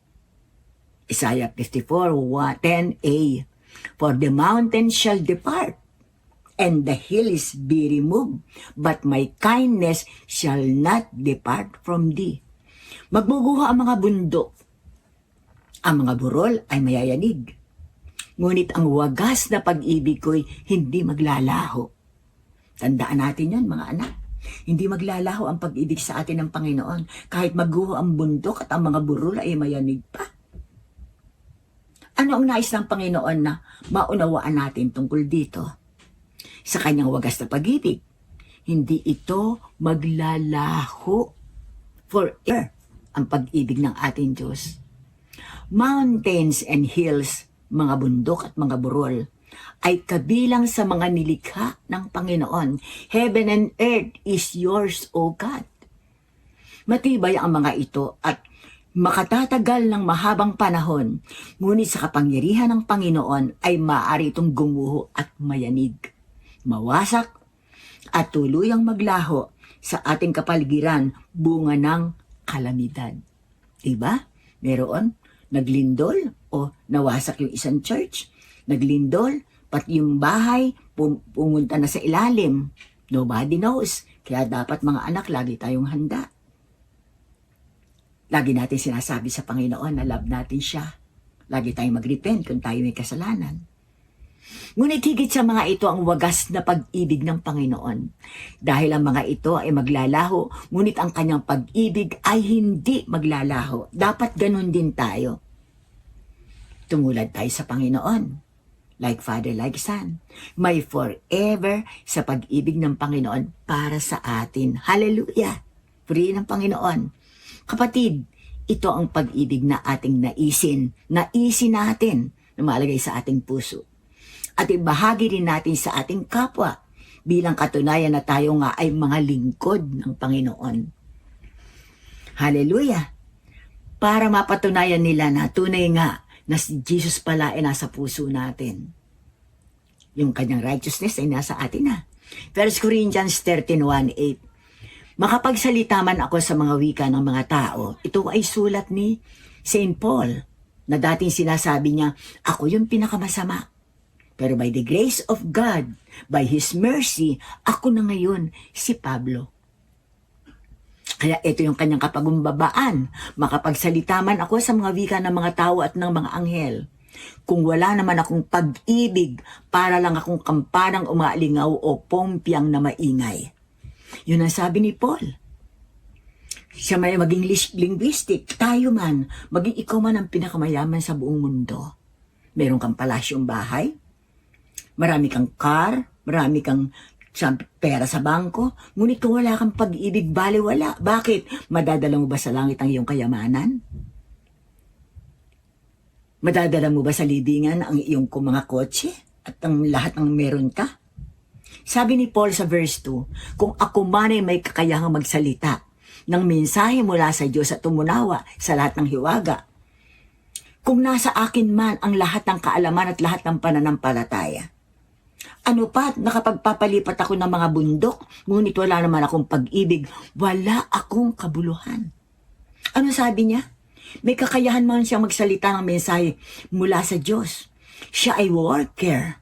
Isaiah 54:10a. For the mountains shall depart, and the hills be removed, but my kindness shall not depart from thee. Magbubuha ang mga bundok. Ang mga burol ay mayayanig. Ngunit ang wagas na pag-ibig ko'y hindi maglalaho. Tandaan natin yan, mga anak. Hindi maglalaho ang pag-ibig sa atin ng Panginoon kahit magguho ang bundok at ang mga burol ay mayanig pa. Ano ang nais ng Panginoon na maunawaan natin tungkol dito? Sa kanyang wagas na pag-ibig, hindi ito maglalaho. forever ang pag-ibig ng ating Diyos. Mountains and hills, mga bundok at mga burol, ay kabilang sa mga nilikha ng Panginoon. Heaven and earth is yours, O God. Matibay ang mga ito at makatatagal ng mahabang panahon, ngunit sa kapangyarihan ng Panginoon ay maaari itong gumuho at mayanig, mawasak at tuluyang maglaho sa ating kapaligiran, bunga ng kalamidad. Diba? Meron, naglindol o nawasak yung isang church, naglindol, pati yung bahay, pumunta na sa ilalim. Nobody knows. Kaya dapat mga anak, lagi tayong handa. Lagi natin sinasabi sa Panginoon na love natin siya. Lagi tayong mag-repent kung tayo may kasalanan. Ngunit higit sa mga ito ang wagas na pag-ibig ng Panginoon. Dahil ang mga ito ay maglalaho, ngunit ang kanyang pag-ibig ay hindi maglalaho. Dapat ganun din tayo. Tumulad tayo sa Panginoon. Like Father, like Son. May forever sa pag-ibig ng Panginoon para sa atin. Hallelujah! Purihin ng Panginoon. Kapatid, ito ang pag-ibig na ating naisin natin na malagay sa ating puso. At ibahagi rin natin sa ating kapwa bilang katunayan na tayo nga ay mga lingkod ng Panginoon. Hallelujah! Para mapatunayan nila na tunay nga na si Jesus pala ay nasa puso natin. Yung kanyang righteousness ay nasa atin na. 1 Corinthians 13:1-8. Makapagsalita man ako sa mga wika ng mga tao, ito ay sulat ni St. Paul na dating sinasabi niya, ako yung pinakamasama. Pero by the grace of God, by His mercy, ako na ngayon si Pablo. Kaya ito yung kanyang kapagumbabaan. Makapagsalita man ako sa mga wika ng mga tao at ng mga anghel. Kung wala naman akong pag-ibig, para lang akong kampanang umaalingaw o pompyang na maingay. Yun ang sabi ni Paul. Siya may maging linguistic, tayo man, maging ikaw man ang pinakamayaman sa buong mundo. Meron kang palasyong bahay, marami kang car, marami kang pera sa bangko, ngunit kung wala kang pag-ibig, baliwala. Bakit? Madadala mo ba sa langit ang iyong kayamanan? Madadala mo ba sa libingan ang iyong mga kotse at ang lahat ng meron ka? Sabi ni Paul sa verse 2, kung ako man ay may kakayahang magsalita ng mensahe mula sa Diyos at tumunawa sa lahat ng hiwaga, kung nasa akin man ang lahat ng kaalaman at lahat ng pananampalataya, ano pa, nakapagpapalipat ako ng mga bundok, ngunit wala naman akong pag-ibig, wala akong kabuluhan. Ano sabi niya? May kakayahan man siyang magsalita ng mensahe mula sa Diyos. Siya ay worker.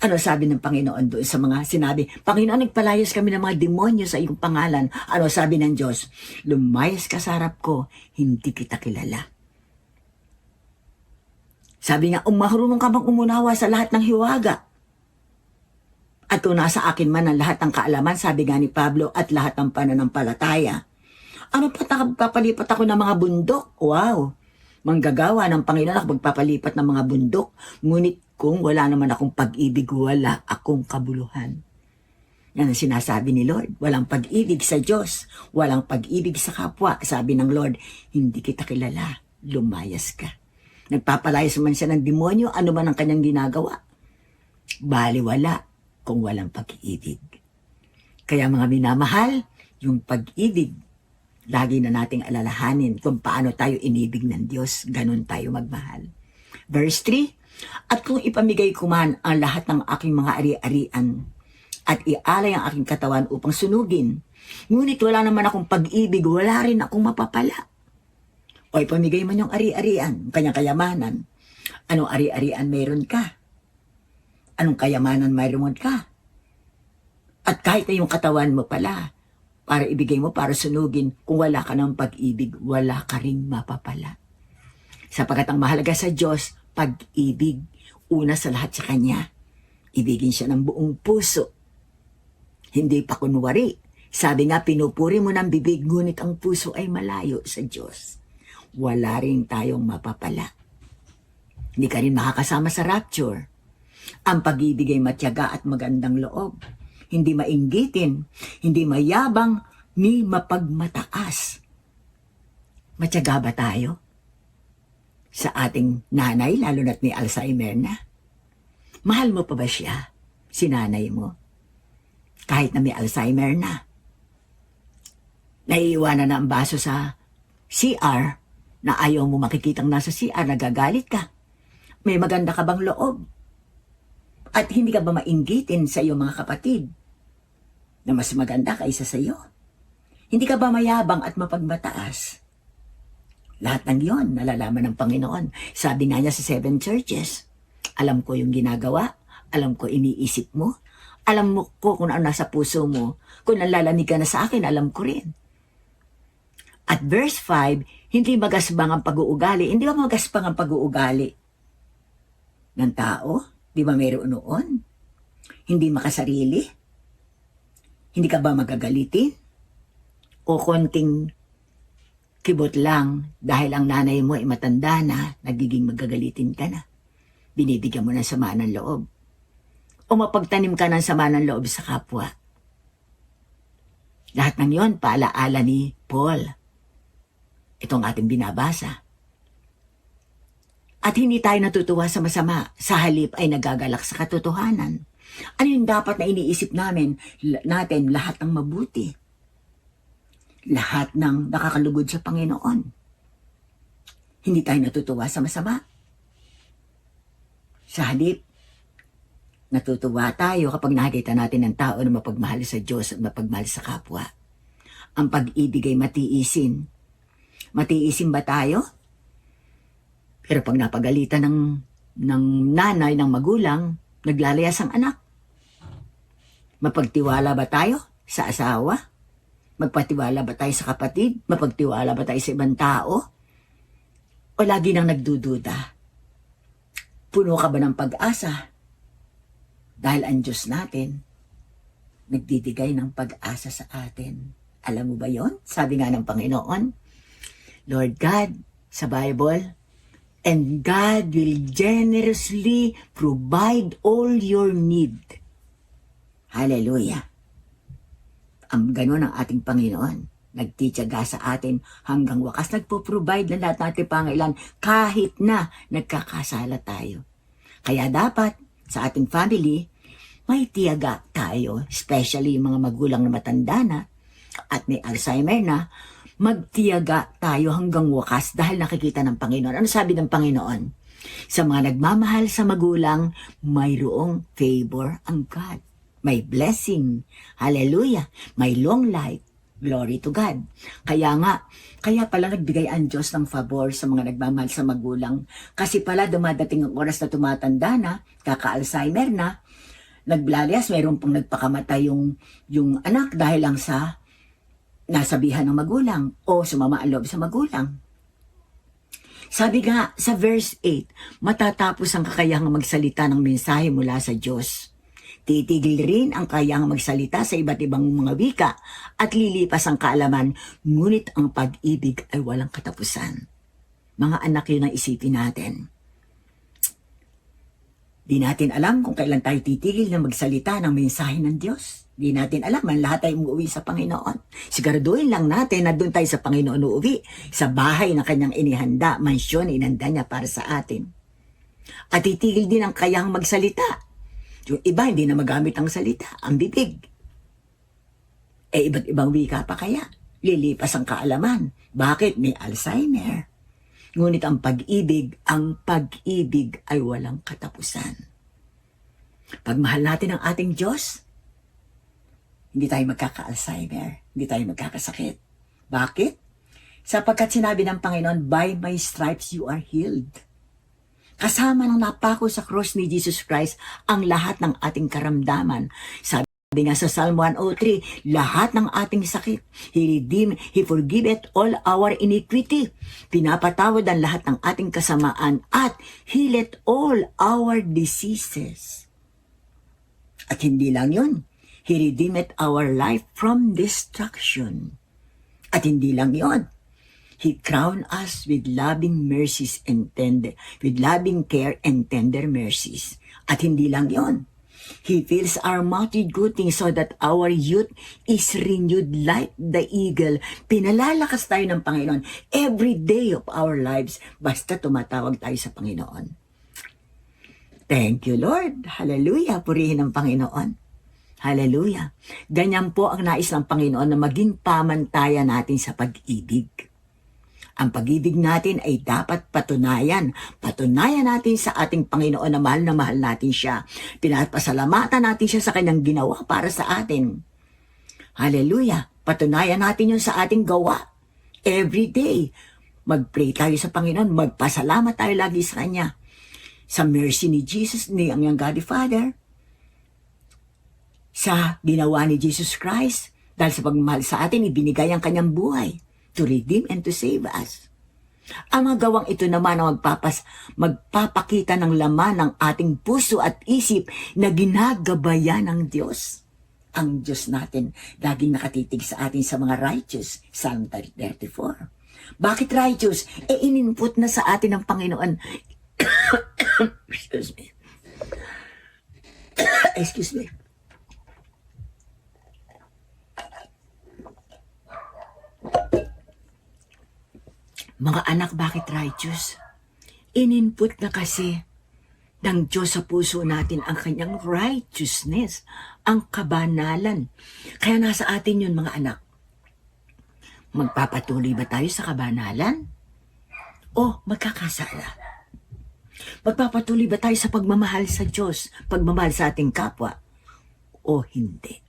Ano sabi ng Panginoon doon sa mga sinabi? Panginoon, nagpalayas kami ng mga demonyo sa iyong pangalan. Ano sabi ng Diyos? Lumayas ka sa harap ko, hindi kita kilala. Sabi nga, marunong ka bang umunawa sa lahat ng hiwaga? At kung nasa akin man ang lahat ng kaalaman, sabi nga ni Pablo, at lahat ng pananampalataya. Ano pa, magpapalipat ako ng mga bundok? Wow! Manggagawa ng Panginoon ako magpapalipat ng mga bundok. Ngunit kung wala naman akong pag-ibig, wala akong kabuluhan. Yan ang sinasabi ni Lord. Walang pag-ibig sa Diyos. Walang pag-ibig sa kapwa. Sabi ng Lord, hindi kita kilala. Lumayas ka. Nagpapalayas man siya ng demonyo, ano man ang kanyang ginagawa. Baliwala kung walang pag-ibig. Kaya mga minamahal, yung pag-ibig, lagi na nating alalahanin kung paano tayo inibig ng Diyos, ganun tayo magmahal. Verse 3, at kung ipamigay ko man ang lahat ng aking mga ari-arian at ialay ang aking katawan upang sunugin, ngunit wala naman akong pag-ibig, wala rin akong mapapala. O ipamigay man yung ari-arian, kanyang kayamanan. Anong ari-arian mayroon ka? Anong kayamanan mayroon ka? At kahit na yung katawan mo pala, para ibigay mo, para sunugin, kung wala ka ng pag-ibig, wala ka ring mapapala. Sapagkat ang mahalaga sa Diyos, pag-ibig, una sa lahat sa Kanya. Ibigin siya ng buong puso. Hindi pa kunwari. Sabi nga, pinupuri mo ng bibig, ngunit ang puso ay malayo sa Diyos. Wala rin tayong mapapala. Hindi ka rin makakasama sa rapture. Ang pag-ibig ay matyaga at magandang loob. Hindi mainggitin, hindi mayabang, ni mapagmataas. Matyaga ba tayo sa ating nanay, lalo na't may Alzheimer na? Mahal mo pa ba siya, si nanay mo? Kahit na may Alzheimer na. Naiiwanan na ang baso sa CR na ayaw mo makikitang nasa CR, nagagalit ka. May maganda ka bang loob? At hindi ka ba mainggitin sa iyong mga kapatid na mas maganda kaysa sa iyo? Hindi ka ba mayabang at mapagmataas? Lahat ng yon nalalaman ng Panginoon. Sabi nga niya sa 7 churches, alam ko yung ginagawa, alam ko iniisip mo, alam mo ko kung ano nasa puso mo, kung nalalanig ka na sa akin, alam ko rin. At verse 5, hindi magasbang ang pag-uugali. Hindi ba magasbang ang pag-uugali ng tao? Di ba mayroon noon? Hindi makasarili? Hindi ka ba magagalitin? O konting kibot lang dahil ang nanay mo ay matanda na, nagiging magagalitin ka na. Binibigyan mo ng sama ng loob. O mapagtanim ka ng sama ng loob sa kapwa. Lahat ng yon paalaala ni Paul. Itong ating binabasa. At hindi tayo natutuwa sa masama, sa halip ay nagagalak sa katotohanan. Ano yung dapat na iniisip natin lahat ng mabuti? Lahat ng nakakalugod sa Panginoon. Hindi tayo natutuwa sa masama. Sa halip, natutuwa tayo kapag nakikita natin ng tao na mapagmahal sa Diyos at mapagmahal sa kapwa. Ang pag-ibig ay matiisin. Matiisin ba tayo? Pero pag napagalitan ng nanay, ng magulang, naglalayas ang anak. Mapagtiwala ba tayo sa asawa? Magpatiwala ba tayo sa kapatid? Mapagtiwala ba tayo sa ibang tao? O lagi nang nagdududa? Puno ka ba ng pag-asa? Dahil ang Diyos natin, nagdidikay ng pag-asa sa atin. Alam mo ba yon? Sabi nga ng Panginoon, Lord God, sa Bible, and God will generously provide all your need. Hallelujah. Ang ganun ang ating Panginoon. Nagtitiyaga sa atin hanggang wakas. Nagpo-provide ng lahat natin pangailan kahit na nagkakasala tayo. Kaya dapat sa ating family, may tiyaga tayo, especially yung mga magulang na matanda na at may Alzheimer na, magtiyaga tayo hanggang wakas dahil nakikita ng Panginoon. Ano sabi ng Panginoon? Sa mga nagmamahal sa magulang, mayroong favor ang God. May blessing. Hallelujah. May long life. Glory to God. Kaya pala nagbigay ang Diyos ng favor sa mga nagmamahal sa magulang. Kasi pala dumadating ang oras na tumatanda na, kaka-Alzheimer na, naglalayas, mayroon pong nagpakamatay yung anak dahil lang sa nasabihan ng magulang o sumama ang loob sa magulang. Sabi nga sa verse 8, matatapos ang kakayahang magsalita ng mensahe mula sa Diyos. Titigil rin ang kayang magsalita sa iba't ibang mga wika at lilipas ang kaalaman, ngunit ang pag-ibig ay walang katapusan. Mga anak, yun ang isipin natin. Di natin alam kung kailan tayo titigil na magsalita ng mensahe ng Diyos. Di natin alam, man lahat tayo umuwi sa Panginoon. Siguraduhin lang natin na doon tayo sa Panginoon uuwi, sa bahay na kanyang inihanda, mansyon inanda niya para sa atin. At titigil din ang kayang magsalita. Yung iba hindi na magamit ang salita, ang bibig. Iba't ibang wika pa kaya. Lilipas ang kaalaman. Bakit? May Alzheimer. Ngunit ang pag-ibig ay walang katapusan. Pagmahal natin ang ating Diyos, hindi tayo magkaka-Alzheimer, hindi tayo magkakasakit. Bakit? Sapagkat sinabi ng Panginoon, by my stripes you are healed. Kasama ng napako sa cross ni Jesus Christ ang lahat ng ating karamdaman. Sabi nga sa Psalm 103, lahat ng ating sakit, He forgiveth all our iniquity. Pinapatawad ang lahat ng ating kasamaan at healeth all our diseases. At hindi lang yun, He redeemed our life from destruction. At hindi lang yun, He crowned us with loving mercies and with loving care and tender mercies. At hindi lang yon, He fills our mouth with good things so that our youth is renewed like the eagle. Pinalalakas tayo ng Panginoon every day of our lives basta tumatawag tayo sa Panginoon. Thank you, Lord. Hallelujah. Purihin ang Panginoon. Hallelujah. Ganyan po ang nais ng Panginoon na maging pamantayan natin sa pag-ibig. Ang pag-ibig natin ay dapat patunayan. Patunayan natin sa ating Panginoon na mahal natin siya. Pinapasalamatan natin siya sa kanyang ginawa para sa atin. Hallelujah. Patunayan natin yun sa ating gawa. Every day. Mag-pray tayo sa Panginoon. Magpasalamat tayo lagi sa Kanya. Sa mercy ni Jesus, ni ang God the Father. Sa ginawa ni Jesus Christ. Dahil sa pagmamahal sa atin, ibinigay ang Kanyang buhay to redeem and to save us. Ang mga gawang ito naman ang magpapakita ng laman ng ating puso at isip na ginagabayan ng Diyos. Ang Diyos natin laging nakatitig sa atin sa mga righteous. Psalm 34. Bakit righteous? Ininput na sa atin ng Panginoon. Excuse me. Excuse me. Mga anak, bakit righteous? Ininput na kasi ng Diyos sa puso natin ang kanyang righteousness, ang kabanalan. Kaya nasa atin yun, mga anak. Magpapatuloy ba tayo sa kabanalan? O magkakasala? Magpapatuloy ba tayo sa pagmamahal sa Diyos, pagmamahal sa ating kapwa? O hindi?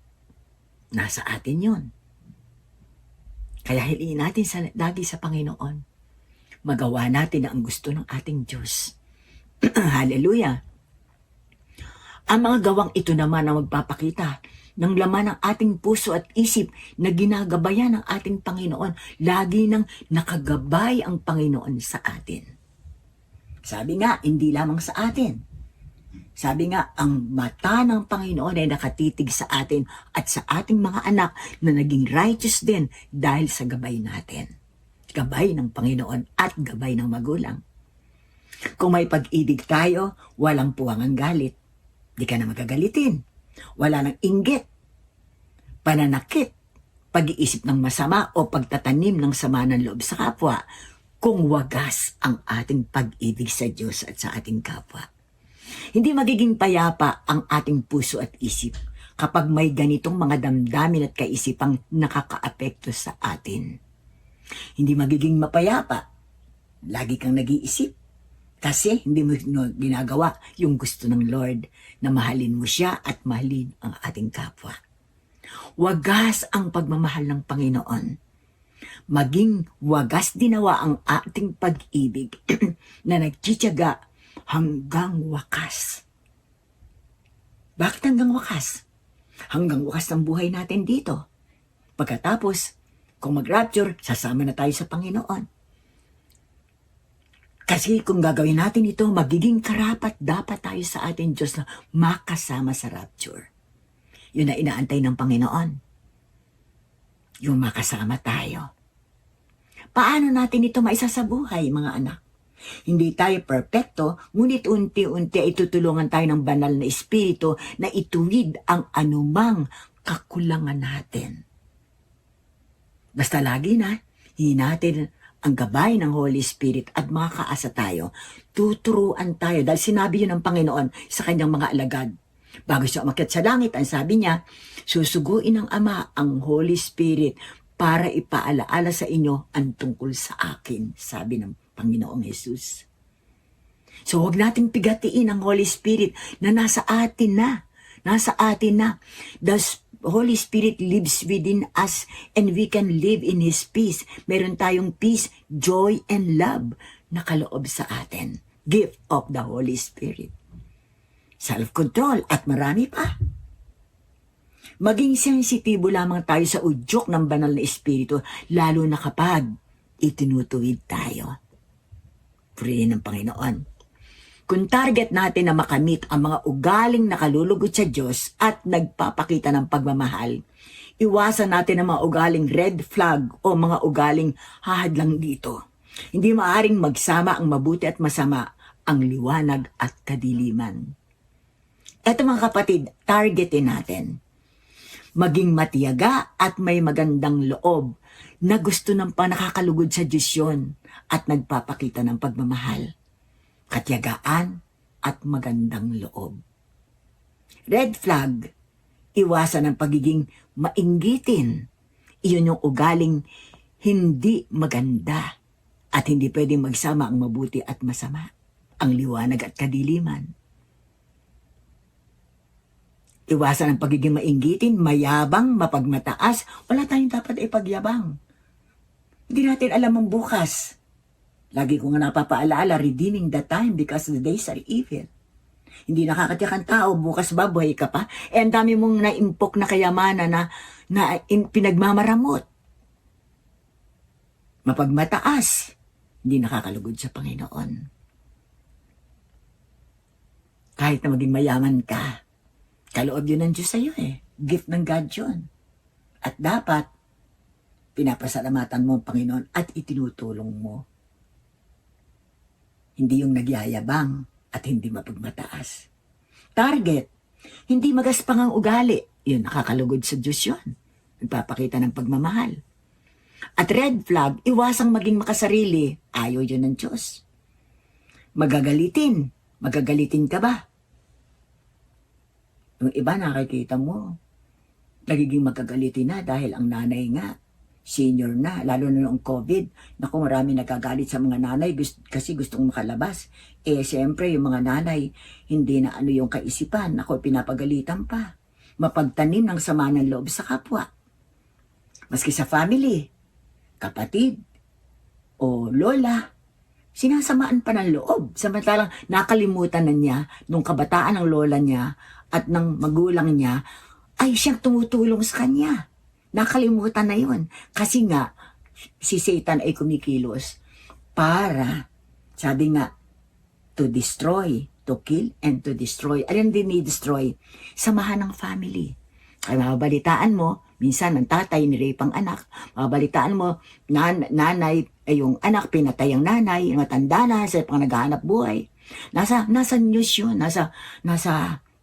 Nasa atin yun. Kaya hilingin natin lagi sa Panginoon. Magawa natin ang gusto ng ating Diyos. Hallelujah. Ang mga gawang ito naman ang magpapakita ng laman ng ating puso at isip na ginagabayan ng ating Panginoon. Lagi nang nakagabay ang Panginoon sa atin. Sabi nga, hindi lamang sa atin. Sabi nga, ang mata ng Panginoon ay nakatitig sa atin at sa ating mga anak na naging righteous din dahil sa gabay natin. Gabay ng Panginoon at gabay ng magulang. Kung may pag-ibig tayo, walang puwang ang galit. Di ka na magagalitin. Wala nang inggit, pananakit, pag-iisip ng masama o pagtatanim ng sama ng loob sa kapwa kung wagas ang ating pag-ibig sa Diyos at sa ating kapwa. Hindi magiging payapa ang ating puso at isip kapag may ganitong mga damdamin at kaisipang nakakaapekto sa atin. Hindi magiging mapayapa. Lagi kang nag-iisip. Kasi hindi mo ginagawa yung gusto ng Lord na mahalin mo siya at mahalin ang ating kapwa. Wagas ang pagmamahal ng Panginoon. Maging wagas dinawa ang ating pag-ibig na nagtsitsaga hanggang wakas. Bakit hanggang wakas? Hanggang wakas ng buhay natin dito. Pagkatapos, kung mag-rapture, sasama na tayo sa Panginoon. Kasi kung gagawin natin ito, magiging karapat dapat tayo sa ating Diyos na makasama sa rapture. Yun na inaantay ng Panginoon. Yung makasama tayo. Paano natin ito maisasabuhay, mga anak? Hindi tayo perpekto, ngunit unti-unti ay tutulungan tayo ng banal na espiritu na ituwid ang anumang kakulangan natin. Basta lagi na, hinatin ang gabay ng Holy Spirit at makakaasa tayo. Tuturuan tayo dahil sinabi yun ng Panginoon sa kanyang mga alagad. Bago siya umakyat sa langit, ang sabi niya, susuguin ng Ama ang Holy Spirit para ipaalaala sa inyo ang tungkol sa akin, sabi ng Panginoong Jesus. So huwag nating pigatiin ang Holy Spirit na nasa atin na. Nasa atin na. The Holy Spirit lives within us and we can live in His peace. Meron tayong peace, joy, and love na kaloob sa atin. Gift of the Holy Spirit. Self-control at marami pa. Maging sensitibo lamang tayo sa udyok ng banal na espiritu, lalo na kapag itinutuwid tayo. Purihin ng Panginoon. Kung target natin na makamit ang mga ugaling nakalulugod sa Diyos at nagpapakita ng pagmamahal, iwasan natin ang mga ugaling red flag o mga ugaling hahadlang dito. Hindi maaring magsama ang mabuti at masama, ang liwanag at kadiliman. Eto mga kapatid, targetin natin. Maging matiyaga at may magandang loob na gusto ng panakakalugod sa Diyos yun at nagpapakita ng pagmamahal, katiyagaan at magandang loob. Red flag, iwasan ang pagiging mainggitin. Iyon yung ugaling hindi maganda at hindi pwedeng magsama ang mabuti at masama, ang liwanag at kadiliman. Iwasan ang pagiging mainggitin, mayabang, mapagmataas. Wala tayong dapat ipagyabang. Hindi natin alam ang bukas. Lagi ko nga napapaalaala, redeeming the time because the days are evil. Hindi nakakatiyak ang tao, bukas ba, buhay ka pa? Ang dami mong naimpok na kayamanan na pinagmamaramot. Mapagmataas, hindi nakakalugod sa Panginoon. Kahit na maging mayaman ka, kaloob yun ng Diyos sa'yo eh. Gift ng God yun. At dapat, pinapasalamatan mo ang Panginoon at itinutulong mo. Hindi yung nagyayabang at hindi mapagmataas. Target, hindi magaspang ang ugali. Yun, nakakalugod sa Diyos yun. Nagpapakita ng pagmamahal. At red flag, iwasang maging makasarili. Ayaw yun ng Diyos. Magagalitin. Magagalitin ka ba? Yung iba nakikita mo, nagiging magagalitin na dahil ang nanay nga, senior na, lalo na noong COVID. Naku, marami nagagalit sa mga nanay kasi gustong makalabas. Eh, siyempre, yung mga nanay, hindi na ano yung kaisipan. Naku, pinapagalitan pa. Mapagtanim ng sama ng loob sa kapwa. Maski sa family, kapatid, o lola, sinasamaan pa ng loob. Samantalang nakalimutan na niya nung kabataan ng lola niya at ng magulang niya ay siyang tumutulong sa kanya. Nakalimutan na yun. Kasi nga, si Satan ay kumikilos para, sabi nga, to destroy, to kill, and to destroy. Alin din ni-destroy? Samahan ng family. Kaya mabalitaan mo, minsan ang tatay nirape ang anak. Mabalitaan mo, nanay, yung anak, pinatay ang nanay, matanda na, sa pang naghahanap buhay. Nasa news yun, nasa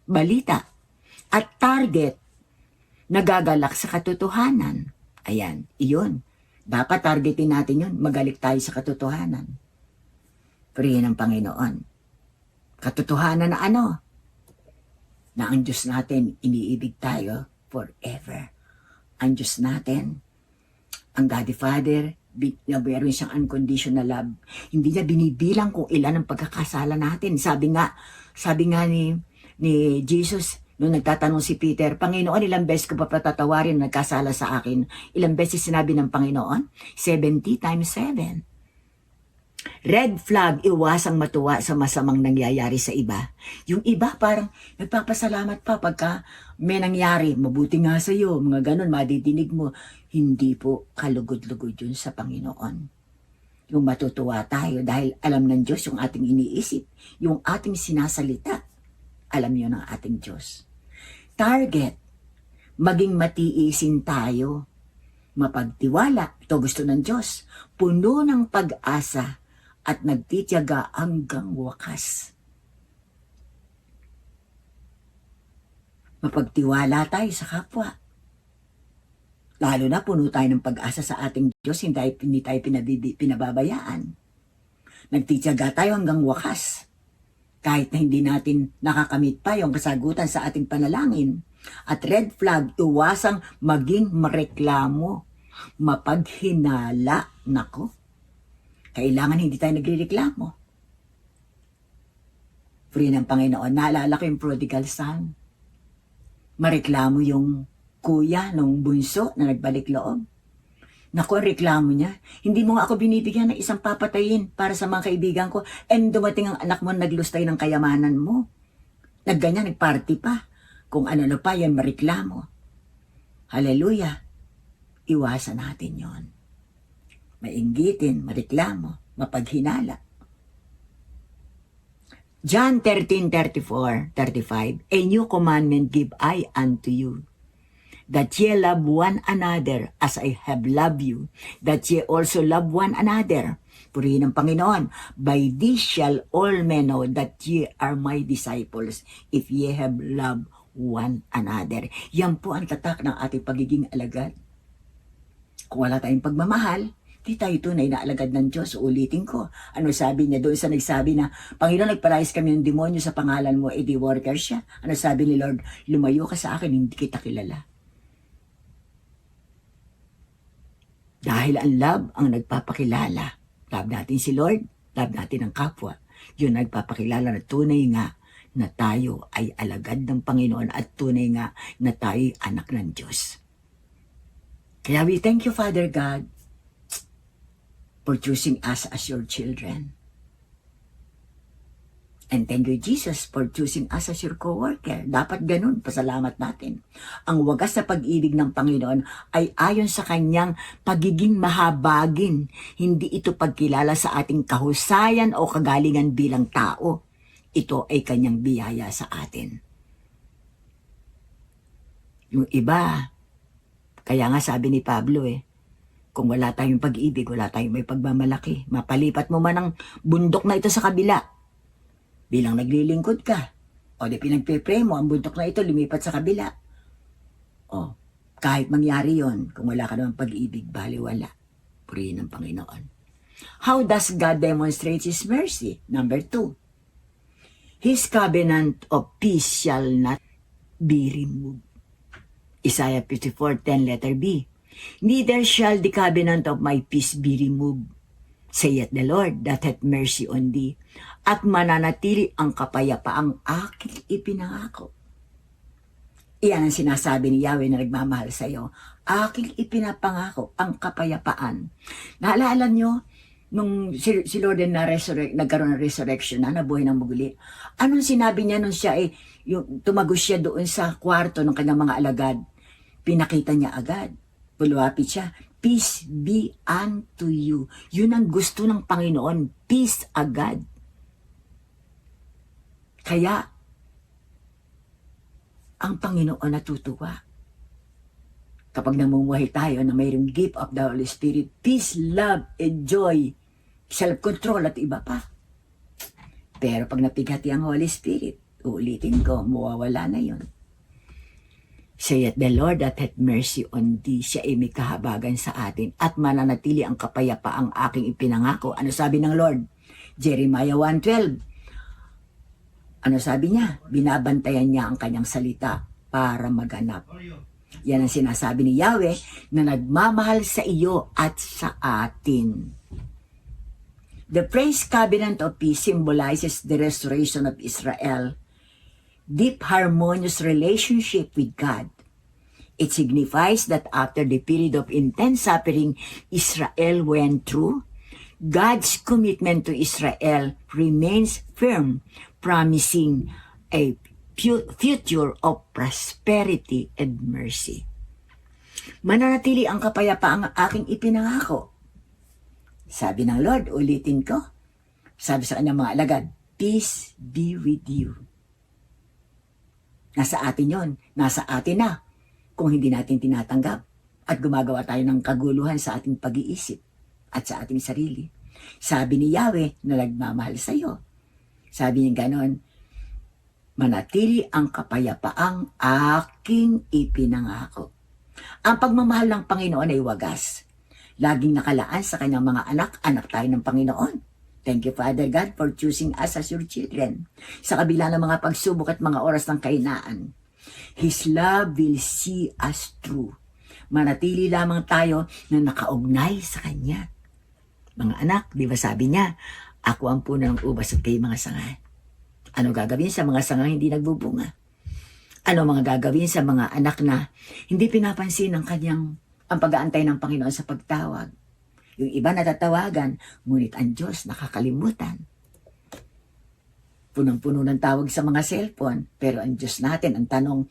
balita. At target, nagagalak sa katotohanan. Ayan, iyon. Dapat targetin natin yun. Magalik tayo sa katotohanan. Purihin ng Panginoon. Katotohanan na ano? Na ang Diyos natin, iniibig tayo forever. Ang Diyos natin, ang God the Father, meron siyang unconditional love. Hindi niya binibilang kung ilan ang pagkakasala natin. Sabi nga ni Jesus, nung nagtatanong si Peter, Panginoon, ilang beses ko pa patatawarin nagkasala sa akin? Ilang beses sinabi ng Panginoon? 70 times 7. Red flag, iwasang matuwa sa masamang nangyayari sa iba. Yung iba parang nagpapasalamat pa pagka may nangyari, mabuti nga sa iyo, mga ganon, madidinig mo. Hindi po kalugod-lugod yun sa Panginoon. Yung matutuwa tayo dahil alam ng Diyos yung ating iniisip, yung ating sinasalita. Alam yun ng ating Diyos. Target, maging matiisin tayo. Mapagtiwala, ito gusto ng Diyos. Puno ng pag-asa at nagtitiyaga hanggang wakas. Mapagtiwala tayo sa kapwa. Lalo na puno tayo ng pag-asa sa ating Diyos, hindi tayo pinababayaan. Nagtitiyaga tayo hanggang wakas. Kahit na hindi natin nakakamit pa yung kasagutan sa ating panalangin. At red flag, iwasang maging mareklamo, mapaghinala. Nako, kailangan hindi tayo nagrereklamo. Free ng Panginoon. Naalala ko yung prodigal son. Mareklamo yung kuya nung bunso na nagbalik loob. Naku, reklamo niya. Hindi mo nga ako binibigyan ng isang papatayin para sa mga kaibigan ko. And dumating ang anak mo naglustay ng kayamanan mo. Nagganyan, nagparty pa. Kung ano pa, yan mareklamo. Hallelujah. Iwasan natin yon. Mainggitin, mareklamo, mapaghinala. John 13:34-35, A new commandment give I unto you, that ye love one another as I have loved you, that ye also love one another. Purihin ng Panginoon. By this shall all men know that ye are my disciples, if ye have loved one another. Yan po ang tatak ng ating pagiging alagad. Kung wala tayong pagmamahal, di tayo tunay na alagad ng Diyos. Ulitin ko. Ano sabi niya doon sa nagsabi na, Panginoon, nagpalayas kami ng demonyo sa pangalan mo, di worker siya. Ano sabi ni Lord? Lumayo ka sa akin, hindi kita kilala. Dahil ang love ang nagpapakilala. Love natin si Lord, love natin ang kapwa. Yun nagpapakilala na tunay nga na tayo ay alagad ng Panginoon at tunay nga na tayo anak ng Diyos. Kaya we thank you, Father God, for choosing us as your children. And thank you, Jesus, for choosing us as your co-worker. Dapat ganun, pasalamat natin. Ang wagas na pag-ibig ng Panginoon ay ayon sa kanyang pagiging mahabagin. Hindi ito pagkilala sa ating kahusayan o kagalingan bilang tao. Ito ay kanyang biyaya sa atin. Yung iba, kaya nga sabi ni Pablo kung wala tayong pag-ibig, wala tayong may pagmamalaki. Mapalipat mo man ang bundok na ito sa kabila. Bilang naglilingkod ka, o di pinagpe-pray mo, ang bundok na ito lumipat sa kabila. O, kahit mangyari yon, kung wala ka naman pag-ibig, baliwala. Purihin ng Panginoon. How does God demonstrate His mercy? Number 2, His covenant of peace shall not be removed. Isaiah 54:10, letter B. Neither shall the covenant of my peace be removed, saith the Lord that hath mercy on thee, at mananatili ang kapayapaang aking ipinangako. Iyan ang sinasabi ni Yahweh na nagmamahal sa iyo. Aking ipinapangako ang kapayapaan. Naalala nyo, nung si Lord na nagkaroon ng resurrection na, nabuhay ng muli, anong sinabi niya nung siya yung tumagos siya doon sa kwarto ng kanyang mga alagad? Pinakita niya agad. Pulwapit siya. Peace be unto you. Yun ang gusto ng Panginoon. Peace agad. Kaya, ang Panginoon natutuwa. Kapag namumuhay tayo na mayroong gift of the Holy Spirit, peace, love, and joy, self-control at iba pa. Pero pag napigati ang Holy Spirit, uulitin ko, mawawala na yun. Saith the Lord that hath mercy on thee, siya ay may kahabagan sa atin at mananatili ang kapayapaang aking ipinangako. Ano sabi ng Lord? Jeremiah 1:12. Ano sabi niya? Binabantayan niya ang kanyang salita para maganap. Yan ang sinasabi ni Yahweh na nagmamahal sa iyo at sa atin. The phrase covenant of peace symbolizes the restoration of Israel, deep harmonious relationship with God. It signifies that after the period of intense suffering Israel went through, God's commitment to Israel remains firm, promising a future of prosperity and mercy. Mananatili ang kapayapaang aking ipinangako. Sabi ng Lord, ulitin ko. Sabi sa kanyang mga alagad, peace be with you. Nasa atin yon, nasa atin na. Kung hindi natin tinatanggap at gumagawa tayo ng kaguluhan sa ating pag-iisip at sa ating sarili. Sabi ni Yahweh na nagmamahal sa iyo. Sabi niya ganon, manatili ang kapayapaang aking ipinangako. Ang pagmamahal ng Panginoon ay wagas. Laging nakalaan sa kanyang mga anak, anak tayo ng Panginoon. Thank you, Father God, for choosing us as your children. Sa kabila ng mga pagsubok at mga oras ng kahinaan, His love will see us through. Manatili lamang tayo na nakaugnay sa Kanya. Mga anak, di ba sabi niya, ako ang puno ng ubas at kayo mga sanga. Ano gagawin sa mga sanga hindi nagbubunga? Ano mga gagawin sa mga anak na hindi pinapansin ang pag-aantay ng Panginoon sa pagtawag? Yung iba natatawagan, ngunit ang Diyos nakakalimutan. Punong-puno ng tawag sa mga cellphone, pero ang Diyos natin, ang tanong,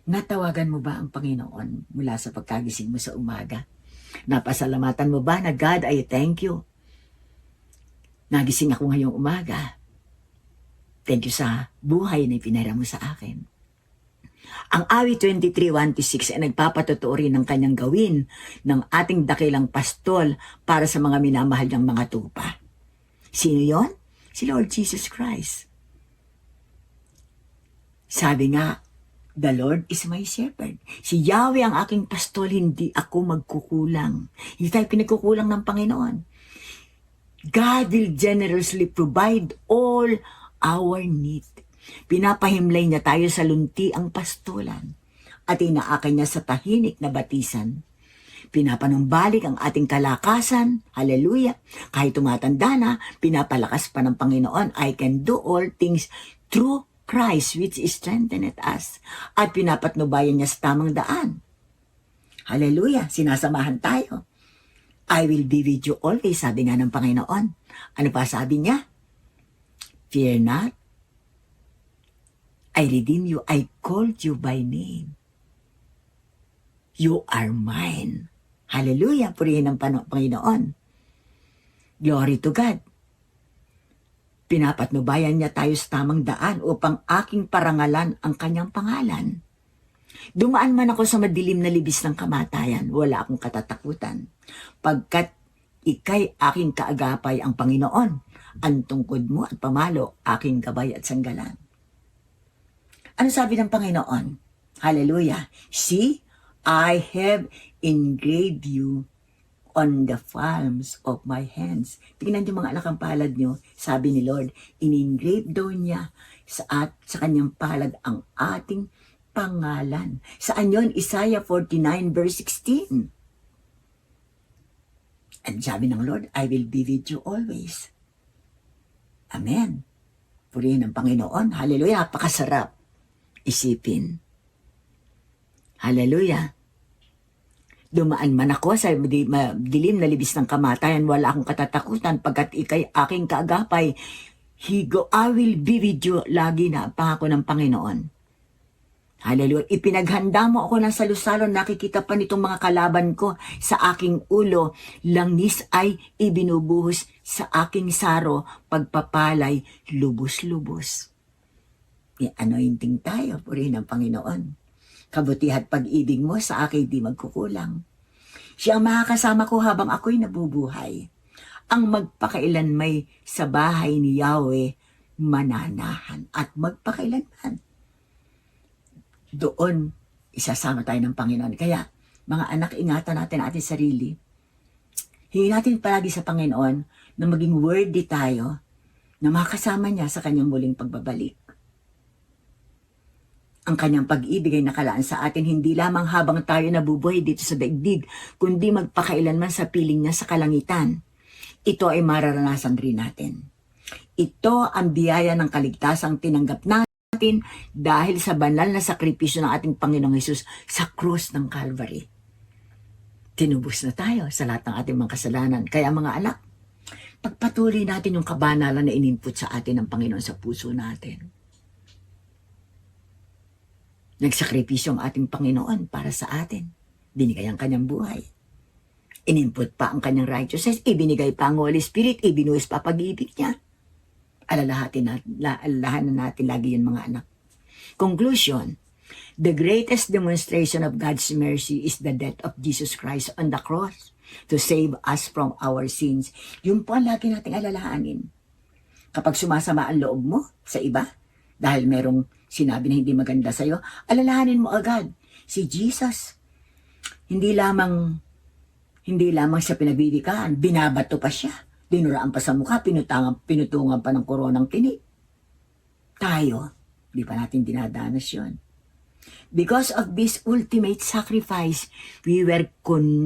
natawagan mo ba ang Panginoon mula sa pagkagising mo sa umaga? Napasalamatan mo ba na God, I thank you. Nagising ako ngayong umaga. Thank you sa buhay na ipinara mo sa akin. Ang awit 23:1-6 ay nagpapatotoo rin ng kanyang gawin ng ating dakilang pastol para sa mga minamahal niyang mga tupa. Sino yon? Si Lord Jesus Christ. Sabi nga, the Lord is my shepherd. Si Yahweh ang aking pastol, hindi ako magkukulang. Hindi tayo pinagkukulang ng Panginoon. God will generously provide all our need. Pinapahimlay niya tayo sa lunti ang pastulan at inaakay niya sa tahinik na batisan. Pinapanumbalik ang ating kalakasan, hallelujah. Kahit tumatanda na, pinapalakas pa ng Panginoon, I can do all things through Christ which strengtheneth us. At pinapatnubayan niya sa tamang daan. Hallelujah, sinasamahan tayo. I will be with you always, sabi nga ng Panginoon. Ano pa sabi niya? Fear not. I redeem you. I called you by name. You are mine. Hallelujah, purihin ng Panginoon. Glory to God. Pinapatnubayan niya tayo sa tamang daan upang aking parangalan ang kanyang pangalan. Dumaan man ako sa madilim na libis ng kamatayan, wala akong katatakutan. Pagkat ikay aking kaagapay ang Panginoon, ang tungkod mo at pamalo, aking gabay at sanggalan. Ano sabi ng Panginoon? Hallelujah. See, I have engraved you on the palms of my hands. Tingnan niyo mga anak ang palad niyo. Sabi ni Lord, in-engrave daw niya sa kanyang palad ang ating pangalan. Saan yun? Isaiah 49 verse 16. At sabi ng Lord, I will be with you always. Amen. Purihin ng Panginoon. Hallelujah. Napakasarap isipin. Hallelujah. Dumaan man ako sa dilim na libis ng kamatayan, wala akong katatakutan pagkat ikay aking kaagapay. I will be with you. Lagi na pangako ng Panginoon. Hallelujah. Ipinaghanda mo ako ng salusalon, nakikita pa nitong mga kalaban ko sa aking ulo. Langis ay ibinubuhos sa aking saro, pagpapalay, lubos-lubos. I-anointing tayo, purihin ng Panginoon. Kabutihan pag-ibig mo sa akin di magkukulang. Siya ang makakasama ko habang ako'y nabubuhay. Ang magpakailanmay sa bahay ni Yahweh, mananahan at magpakailanman. Doon, isasama tayo ng Panginoon. Kaya, mga anak, ingatan natin ating sarili. Hingin natin palagi sa Panginoon na maging worthy tayo na makasama niya sa kanyang muling pagbabalik. Ang kanyang pag-ibig ay nakalaan sa atin hindi lamang habang tayo nabubuhay dito sa daigdig, kundi magpakailanman sa piling niya sa kalangitan. Ito ay mararanasan rin natin. Ito ang biyaya ng kaligtasang tinanggap natin dahil sa banal na sakripisyo ng ating Panginoong Hesus sa krus ng Calvary. Tinubos na tayo sa lahat ng ating mga kasalanan. Kaya mga anak, pagpatuloy natin yung kabanalan na inimput sa atin ng Panginoon sa puso natin. Nagsakripisyo ang ating Panginoon para sa atin. Binigay ang kanyang buhay. Inimput pa ang kanyang righteousness. Ibinigay pa ang Holy Spirit. Ibinuhos pa pag-ibig niya. Alalahanan natin lagi yun mga anak. Conclusion. The greatest demonstration of God's mercy is the death of Jesus Christ on the cross to save us from our sins. Yun po ang lagi nating alalahanin. Kapag sumasama ang loob mo sa iba, dahil merong sinabi na hindi maganda sa'yo, alalahanin mo agad, si Jesus, hindi lamang siya pinagbibigyan, binabato pa siya, dinuraan pa sa mukha, pinutungan pa ng koronang tinik. Tayo, di pa natin dinadanas yun. Because of this ultimate sacrifice, we were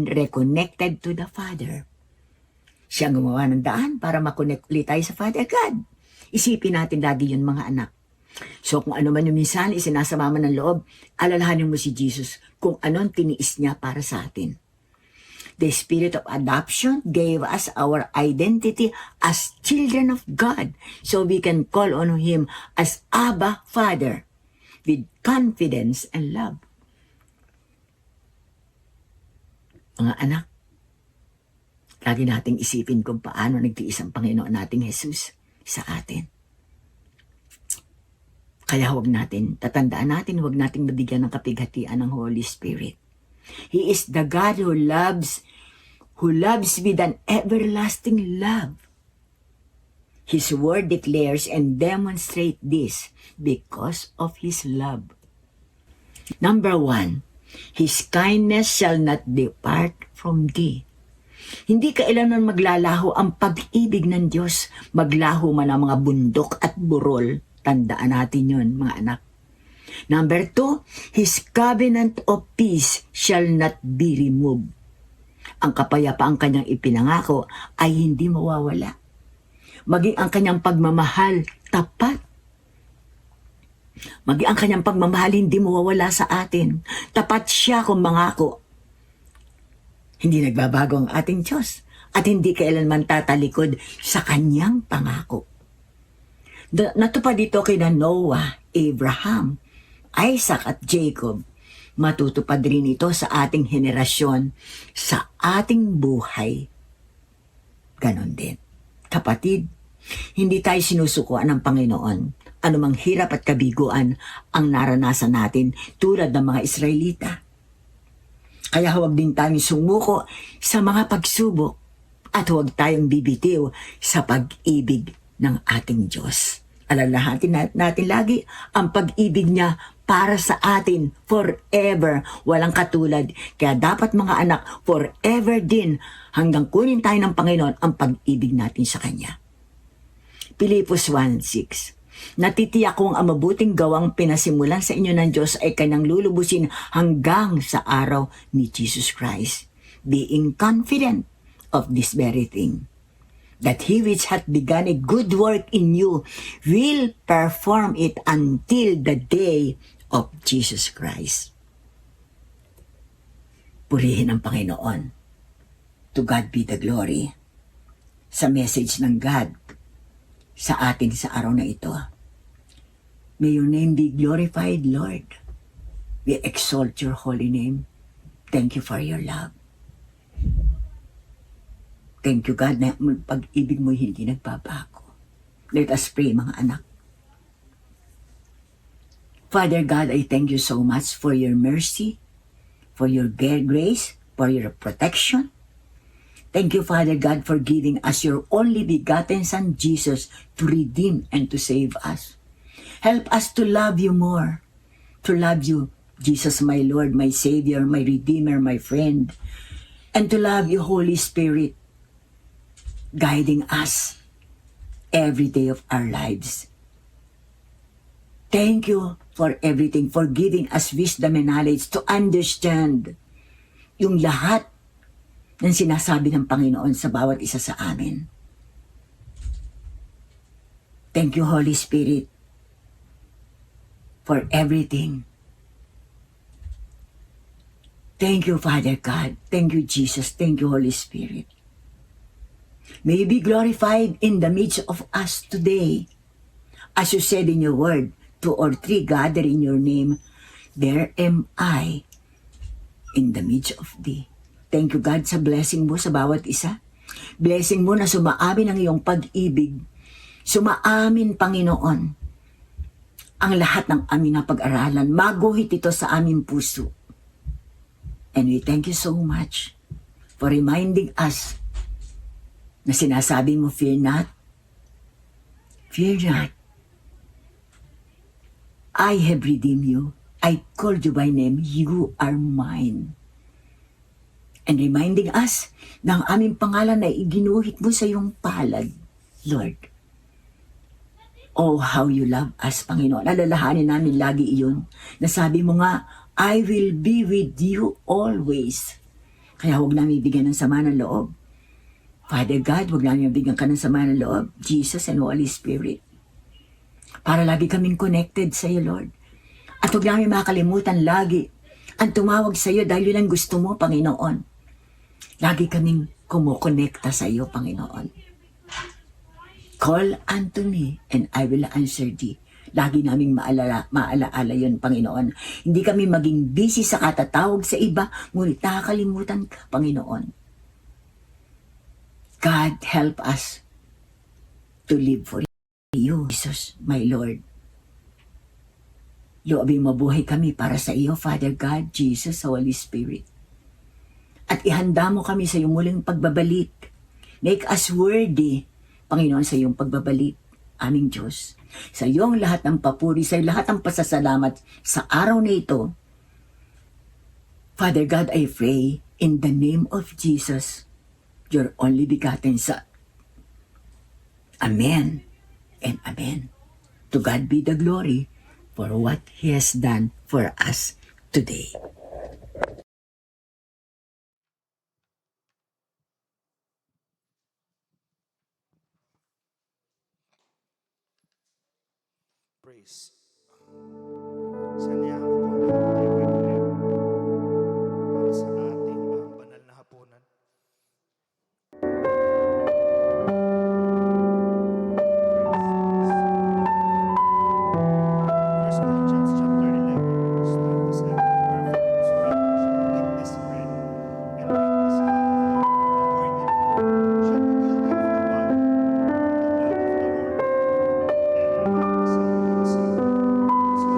reconnected to the Father. Siya gumawa ng daan para makonect ulit tayo sa Father God. Isipin natin lagi yun mga anak. So kung ano man yung minsan isinasama man ng loob, alalahanin mo si Jesus kung anong tiniis niya para sa atin. The spirit of adoption gave us our identity as children of God, so we can call on Him as Abba Father with confidence and love. Mga anak, lagi nating isipin kung paano nagtiis ang Panginoon nating Jesus sa atin. Kaya tatandaan natin, huwag natin mabigyan ng kapighatian ng Holy Spirit. He is the God who loves with an everlasting love. His word declares and demonstrates this because of His love. Number 1, His kindness shall not depart from thee. Hindi kailanman maglalaho ang pag-ibig ng Diyos. Maglaho man ang mga bundok at burol. Tandaan natin yun, mga anak. Number 2, His covenant of peace shall not be removed. Ang kapayapaang kanyang ipinangako ay hindi mawawala. Maging ang kanyang pagmamahal tapat. Maging ang kanyang pagmamahal hindi mawawala sa atin. Tapat siya kung mangako. Hindi nagbabago ang ating Diyos at hindi kailanman tatalikod sa kanyang pangako. Natupad dito kina Noah, Abraham, Isaac at Jacob. Matutupad rin ito sa ating henerasyon, sa ating buhay. Ganon din. Kapatid, hindi tayo sinusukuan ng Panginoon. Anumang hirap at kabiguan ang naranasan natin tulad ng mga Israelita. Kaya huwag din tayong sumuko sa mga pagsubok at huwag tayong bibitiw sa pag-ibig ng ating Diyos. Alalahanin natin lagi ang pag-ibig niya para sa atin forever, walang katulad. Kaya dapat mga anak, forever din hanggang kunin tayo ng Panginoon ang pag-ibig natin sa Kanya. Pilipos 1:6. Natitiyak kong ang mabuting gawang pinasimulan sa inyo ng Diyos ay Kanyang lulubusin hanggang sa araw ni Jesus Christ, being confident of this very thing, that He which hath begun a good work in you will perform it until the day of Jesus Christ. Purihin ang Panginoon. To God be the glory. Sa message ng God sa atin sa araw na ito. May your name be glorified, Lord. We exalt your holy name. Thank you for your love. Thank you, God, na pag-ibig mo hindi nagbabago. Let us pray, mga anak. Father God, I thank you so much for your mercy, for your grace, for your protection. Thank you, Father God, for giving us your only begotten Son, Jesus, to redeem and to save us. Help us to love you more, to love you, Jesus, my Lord, my Savior, my Redeemer, my friend, and to love you, Holy Spirit, guiding us every day of our lives. Thank you for everything, for giving us wisdom and knowledge to understand yung lahat ng sinasabi ng Panginoon sa bawat isa sa amin. Thank you, Holy Spirit, for everything. Thank you, Father God. Thank you, Jesus. Thank you, Holy Spirit. May you be glorified in the midst of us today. As you said in your word, 2 or 3 gather in your name, there am I in the midst of thee. Thank you, God, sa blessing mo sa bawat isa. Blessing mo na sumaamin ang iyong pag-ibig. Sumaamin, Panginoon, ang lahat ng aming na pag-aralan. Maguhit ito sa aming puso. And we thank you so much for reminding us na sinasabi mo, fear not. Fear not. I have redeemed you. I called you by name. You are mine. And reminding us na ang aming pangalan na iginuhit mo sa iyong palad, Lord. Oh, how you love us, Panginoon. Alalahanin namin lagi iyon. Nasabi mo nga, I will be with you always. Kaya huwag namin bigyan ng sama ng loob. Father God, huwag namin bigyan ka ng sama ng loob. Jesus and Holy Spirit. Para lagi kaming connected sa iyo, Lord. At huwag namin makalimutan lagi ang tumawag sa iyo dahil yun ang gusto mo, Panginoon. Lagi kaming kumukonekta sa iyo, Panginoon. Call unto me and I will answer thee. Lagi naming maalaala yun, Panginoon. Hindi kami maging busy sa katatawag sa iba, ngunit nakakalimutan ka, Panginoon. God, help us to live for you, Jesus, my Lord. Loobing mabuhay kami para sa iyo, Father God, Jesus, Holy Spirit. At ihanda mo kami sa iyong muling pagbabalik. Make us worthy, Panginoon, sa iyong pagbabalik, aming Diyos. Sa iyong lahat ng papuri, sa iyong lahat ng pasasalamat sa araw na ito, Father God, I pray in the name of Jesus, your only begotten Son. Amen and amen. To God be the glory for what He has done for us today. Praise. Sanyahan ko po ang tayo pag-prayer para sa ating banal na hapunan. First Corinthians chapter 11, verse 27. Wherefore, whosoever shall eat this bread and drink this cup unworthily shall be guilty of the body and the blood of the Lord. And I will say to himself, so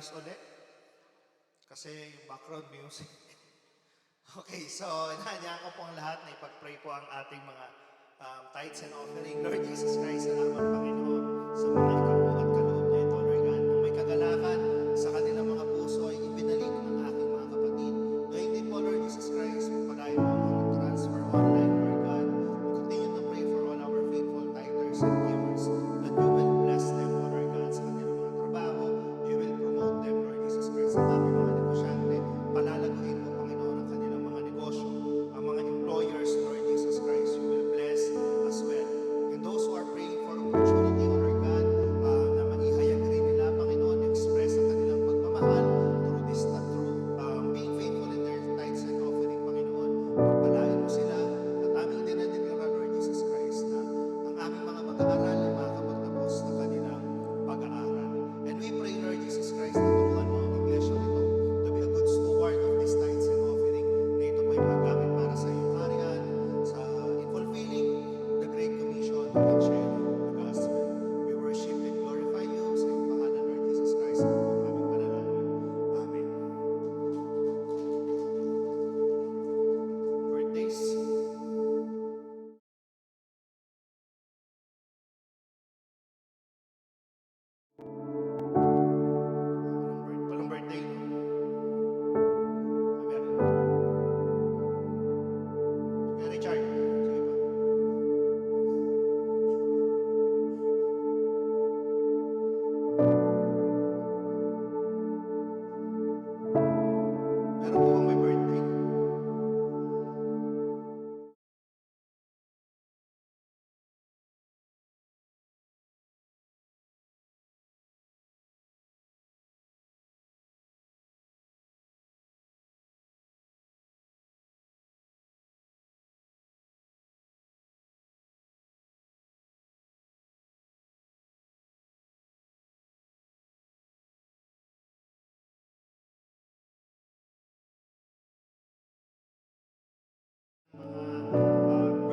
Damaris ulit. Kasi yung background music. Okay, so inaanyahan ko po ang lahat na ipag-pray po ang ating mga tithes and offering. Lord Jesus Christ, salamat Panginoon sa mga ikabu at kaloob na ito, Lord God. Kung may kagalakan sa kanilang mga puso ay ibinalik ng aking mga kapatid. Ngayon din po, Lord Jesus Christ, magpalain mo ang mga transfer online, Lord God. We continue to pray for all our faithful tithers and givers that you will bless them, Lord God, sa kanilang mga trabaho. You will promote them, Lord Jesus Christ, sa aming mga negosyante. Palalaguin mo, Panginoon, ang kanilang mga negosyo, ang mga employers, Lord Jesus Christ, you will bless as well. And those who are praying for opportunity, O Lord God, na maihayag rin nila, Panginoon, express ang kanilang pagmamahal through this, through being faithful in their tithes and offering, Panginoon. Pagpalain mo sila at aming dinadeklara, Lord Jesus Christ, na ang aming mga mag-aaral ay makakapagtapos ng kanilang pag-aaral. And we pray, Lord Jesus Christ, na tulungan mo ang iglesia nito to be a good steward of these tithes and offering, na ito po'y magamit para sa iyong kaharian, in fulfilling the Great Commission and sharing the gospel. We worship and glorify you sa iyong pangalan, Lord Jesus Christ, at ang aming panalangin. Amen. Birthdays. Walang birthday, no? Meron. Sige, Richard. Sige pa. Meron po bang may birthday?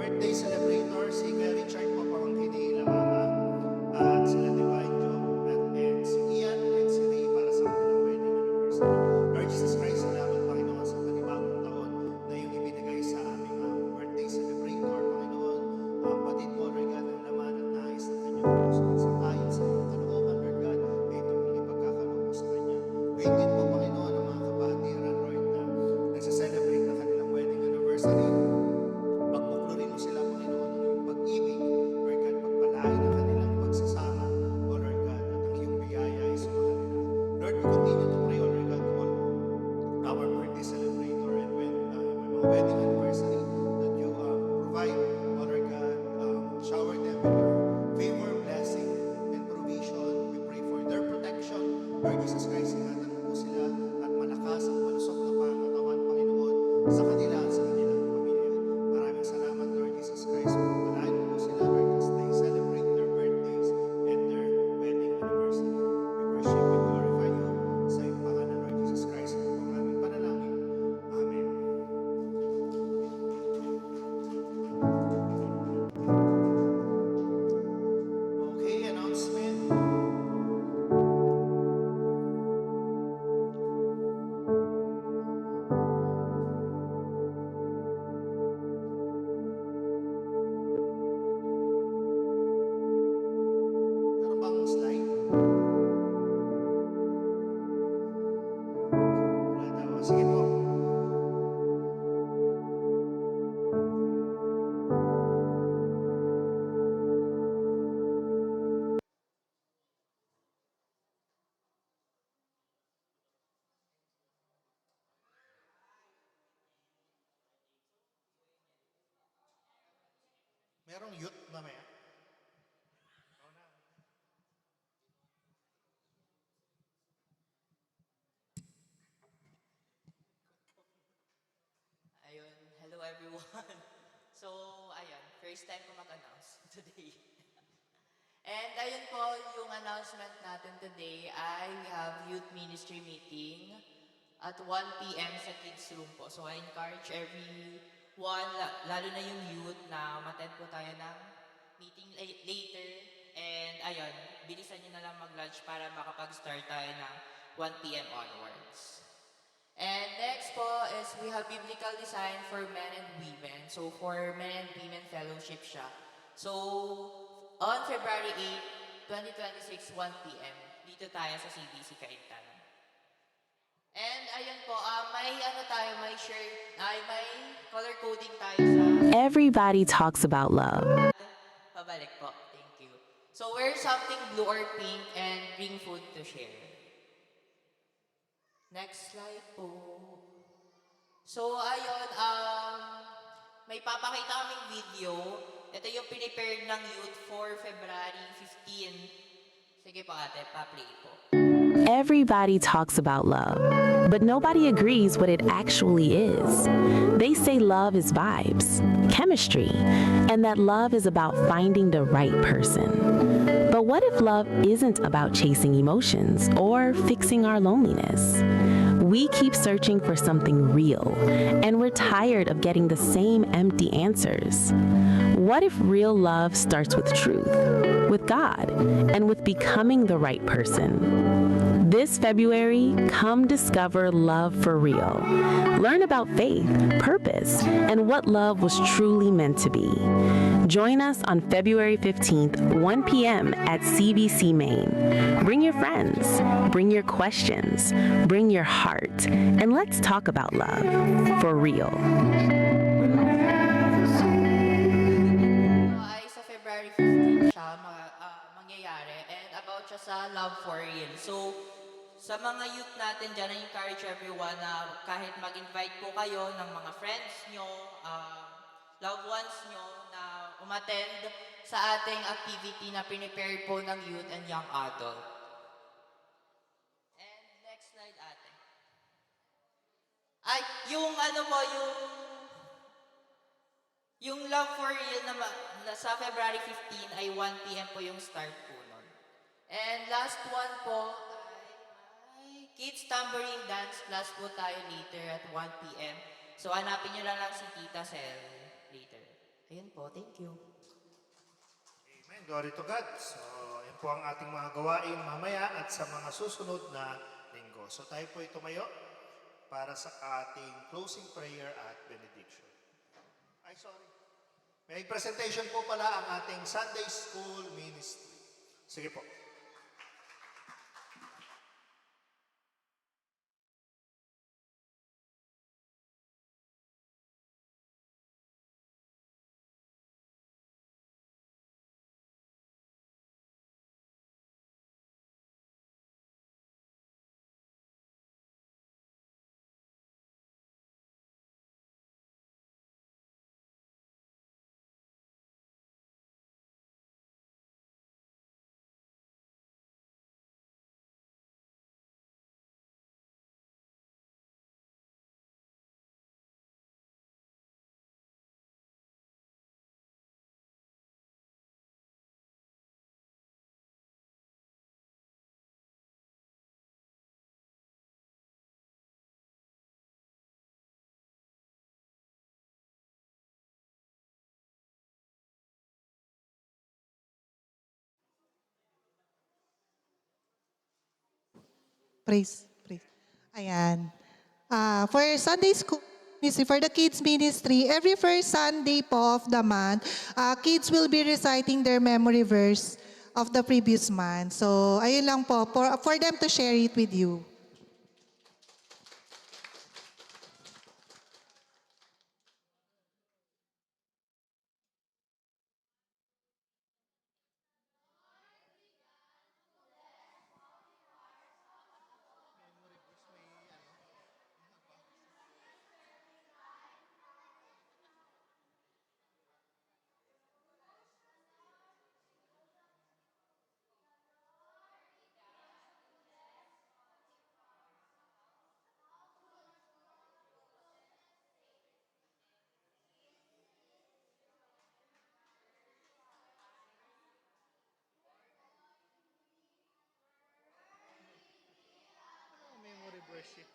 Birthday celebrator, si Kuya Richard po, pamangkin ni Ila Mama, at sila Divine Joe, and si Ian and si Ray para sa kanilang wedding anniversary. Lord Jesus Christ, salamat Panginoon sa panibagong taon na iyong ibinigay sa aming birthday celebrator, Panginoon. Patid mo, Lord God, ang laman at nais ng kanyang puso at sa ayon sa iyong kalooban, Lord God, ay ito pong ipagkakaloob mo sa kanya. Gayun din po, Panginoon, ang mga kabatiran, Lord, na nagsa-celebrate ng kanilang wedding anniversary. Pagpuklurin mo sila, Panginoon, ng iyong pag-ibig, Lord God, pagpalain ang kanilang pagsasama, O Lord God, at ang iyong biyaya ay sumahan nila. Lord, we continue to pray, O Lord God, to all our birthday celebrator and when my mga wedding anniversary, that you provide, O Lord God, shower them with your favor, blessing, and provision. We pray for their protection. Lord Jesus Christ, ingatan mo po sila at malakas at malusog na pangatawan, Panginoon, sa kanila at sa kanilang pamilya. Maraming salamat, Lord Jesus Christ. Pagpalain mo po sila, Lord, as they celebrate their birthdays and their wedding anniversary. We worship and glorify you sa iyong pangalan, Lord Jesus Christ. Ito po ang aming panalangin. Amen. Okay, announcement. Meron bang slide? Wala daw. Sige po. Merong youth mamaya. Ayun, hello everyone. So, ayun, first time ko mag-announce today. And ayun po, yung announcement natin today ay we have youth ministry meeting at 1 p.m. sa kids room po. So, I encourage everyone, lalo na yung youth, na mattend po tayo ng meeting later. And ayun, bilisan nyo na lang mag-lunch para makapag-start tayo ng 1 p.m. onwards. And next po is we have biblical design for men and women. So for men and women fellowship siya. So on February 8, 2026, 1 p.m. dito tayo sa CBC Kaintan. And ayun po, may shirt, may color coding tayo sa... Everybody talks about love. Pabalik po, thank you. So wear something blue or pink and bring food to share. Next slide po. So ayun, may papakita kaming video. Ito yung prepare ng youth for February 15. Sige po ate, pa-play po. Everybody talks about love, but nobody agrees what it actually is. They say love is vibes, chemistry, and that love is about finding the right person. But what if love isn't about chasing emotions or fixing our loneliness? We keep searching for something real, and we're tired of getting the same empty answers. What if real love starts with truth, with God, and with becoming the right person? This February, come discover love for real. Learn about faith, purpose, and what love was truly meant to be. Join us on February 15th, 1 p.m. at CBC Maine. Bring your friends, bring your questions, bring your heart, and let's talk about love for real. Ay sa February 15 siya mangyayari and about siya sa Love for Real. So, sa mga youth natin dyan, I encourage everyone na kahit mag-invite po kayo ng mga friends nyo, loved ones nyo na umattend sa ating activity na prepare po ng youth and young adult. And next slide ate. Ay, yung yung Love for Real na sa February 15 ay 1 p.m. po yung start po nun. And last one po ay Kids Tambourine Dance class po tayo later at 1 p.m. So hanapin nyo lang si Tita Sel later. Ayun po, thank you. Amen. Glory to God. So, yan po ang ating mga gawain mamaya at sa mga susunod na linggo. So, tayo po tumayo para sa ating closing prayer at benediction. Ay, sorry. May presentation po pala ang ating Sunday School Ministry. Sige po. Praise, praise. Ayan. For Sunday School Ministry, for the Kids Ministry, every first Sunday po of the month, kids will be reciting their memory verse of the previous month. So, ayun lang po, for them to share it with you. Memory worship.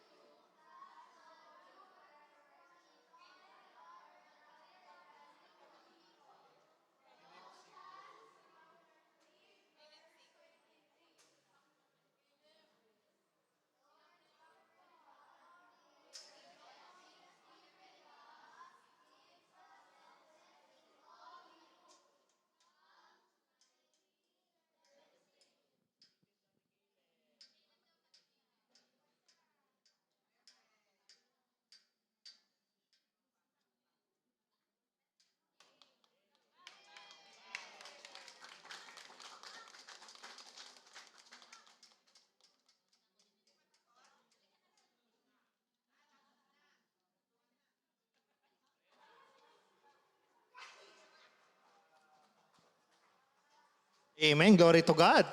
Amen. Glory to God.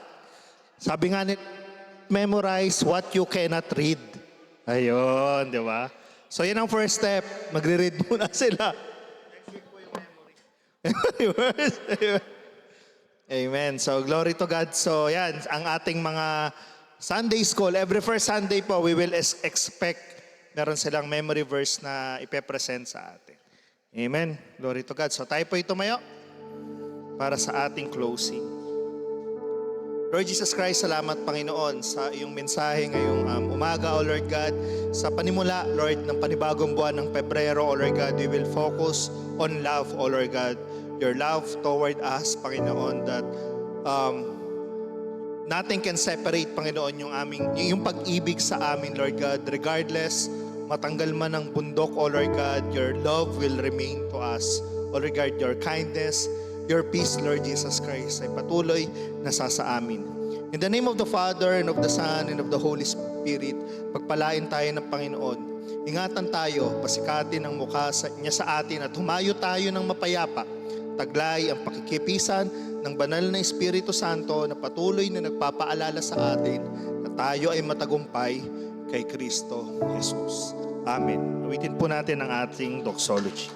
Sabi nga memorize what you cannot read. Ayun, di ba? So, yan ang first step. Magre-read muna sila. Next week po yung memory. Amen. So, glory to God. So, yan, ang ating mga Sunday school. Every first Sunday po, we will expect meron silang memory verse na ipepresent sa atin. Amen. Glory to God. So, tayo po tumayo para sa ating closing. Lord Jesus Christ, salamat Panginoon sa iyong mensahe ngayong umaga, O Lord God. Sa panimula, Lord, ng panibagong buwan ng Pebrero, O Lord God, we will focus on love, O Lord God. Your love toward us, Panginoon, that nothing can separate, Panginoon, yung pag-ibig sa amin, Lord God. Regardless, matanggal man ang bundok, O Lord God, your love will remain to us. O Lord God, your kindness, your peace, Lord Jesus Christ, ay patuloy na sa amin. In the name of the Father, and of the Son, and of the Holy Spirit, pagpalain tayo ng Panginoon. Ingatan tayo, pasikatin ang mukha niya sa atin at humayo tayo ng mapayapa. Taglay ang pakikipisan ng banal na Espiritu Santo na patuloy na nagpapaalala sa atin na tayo ay matagumpay kay Kristo Jesus. Amen. Awitin po natin ang ating doxology.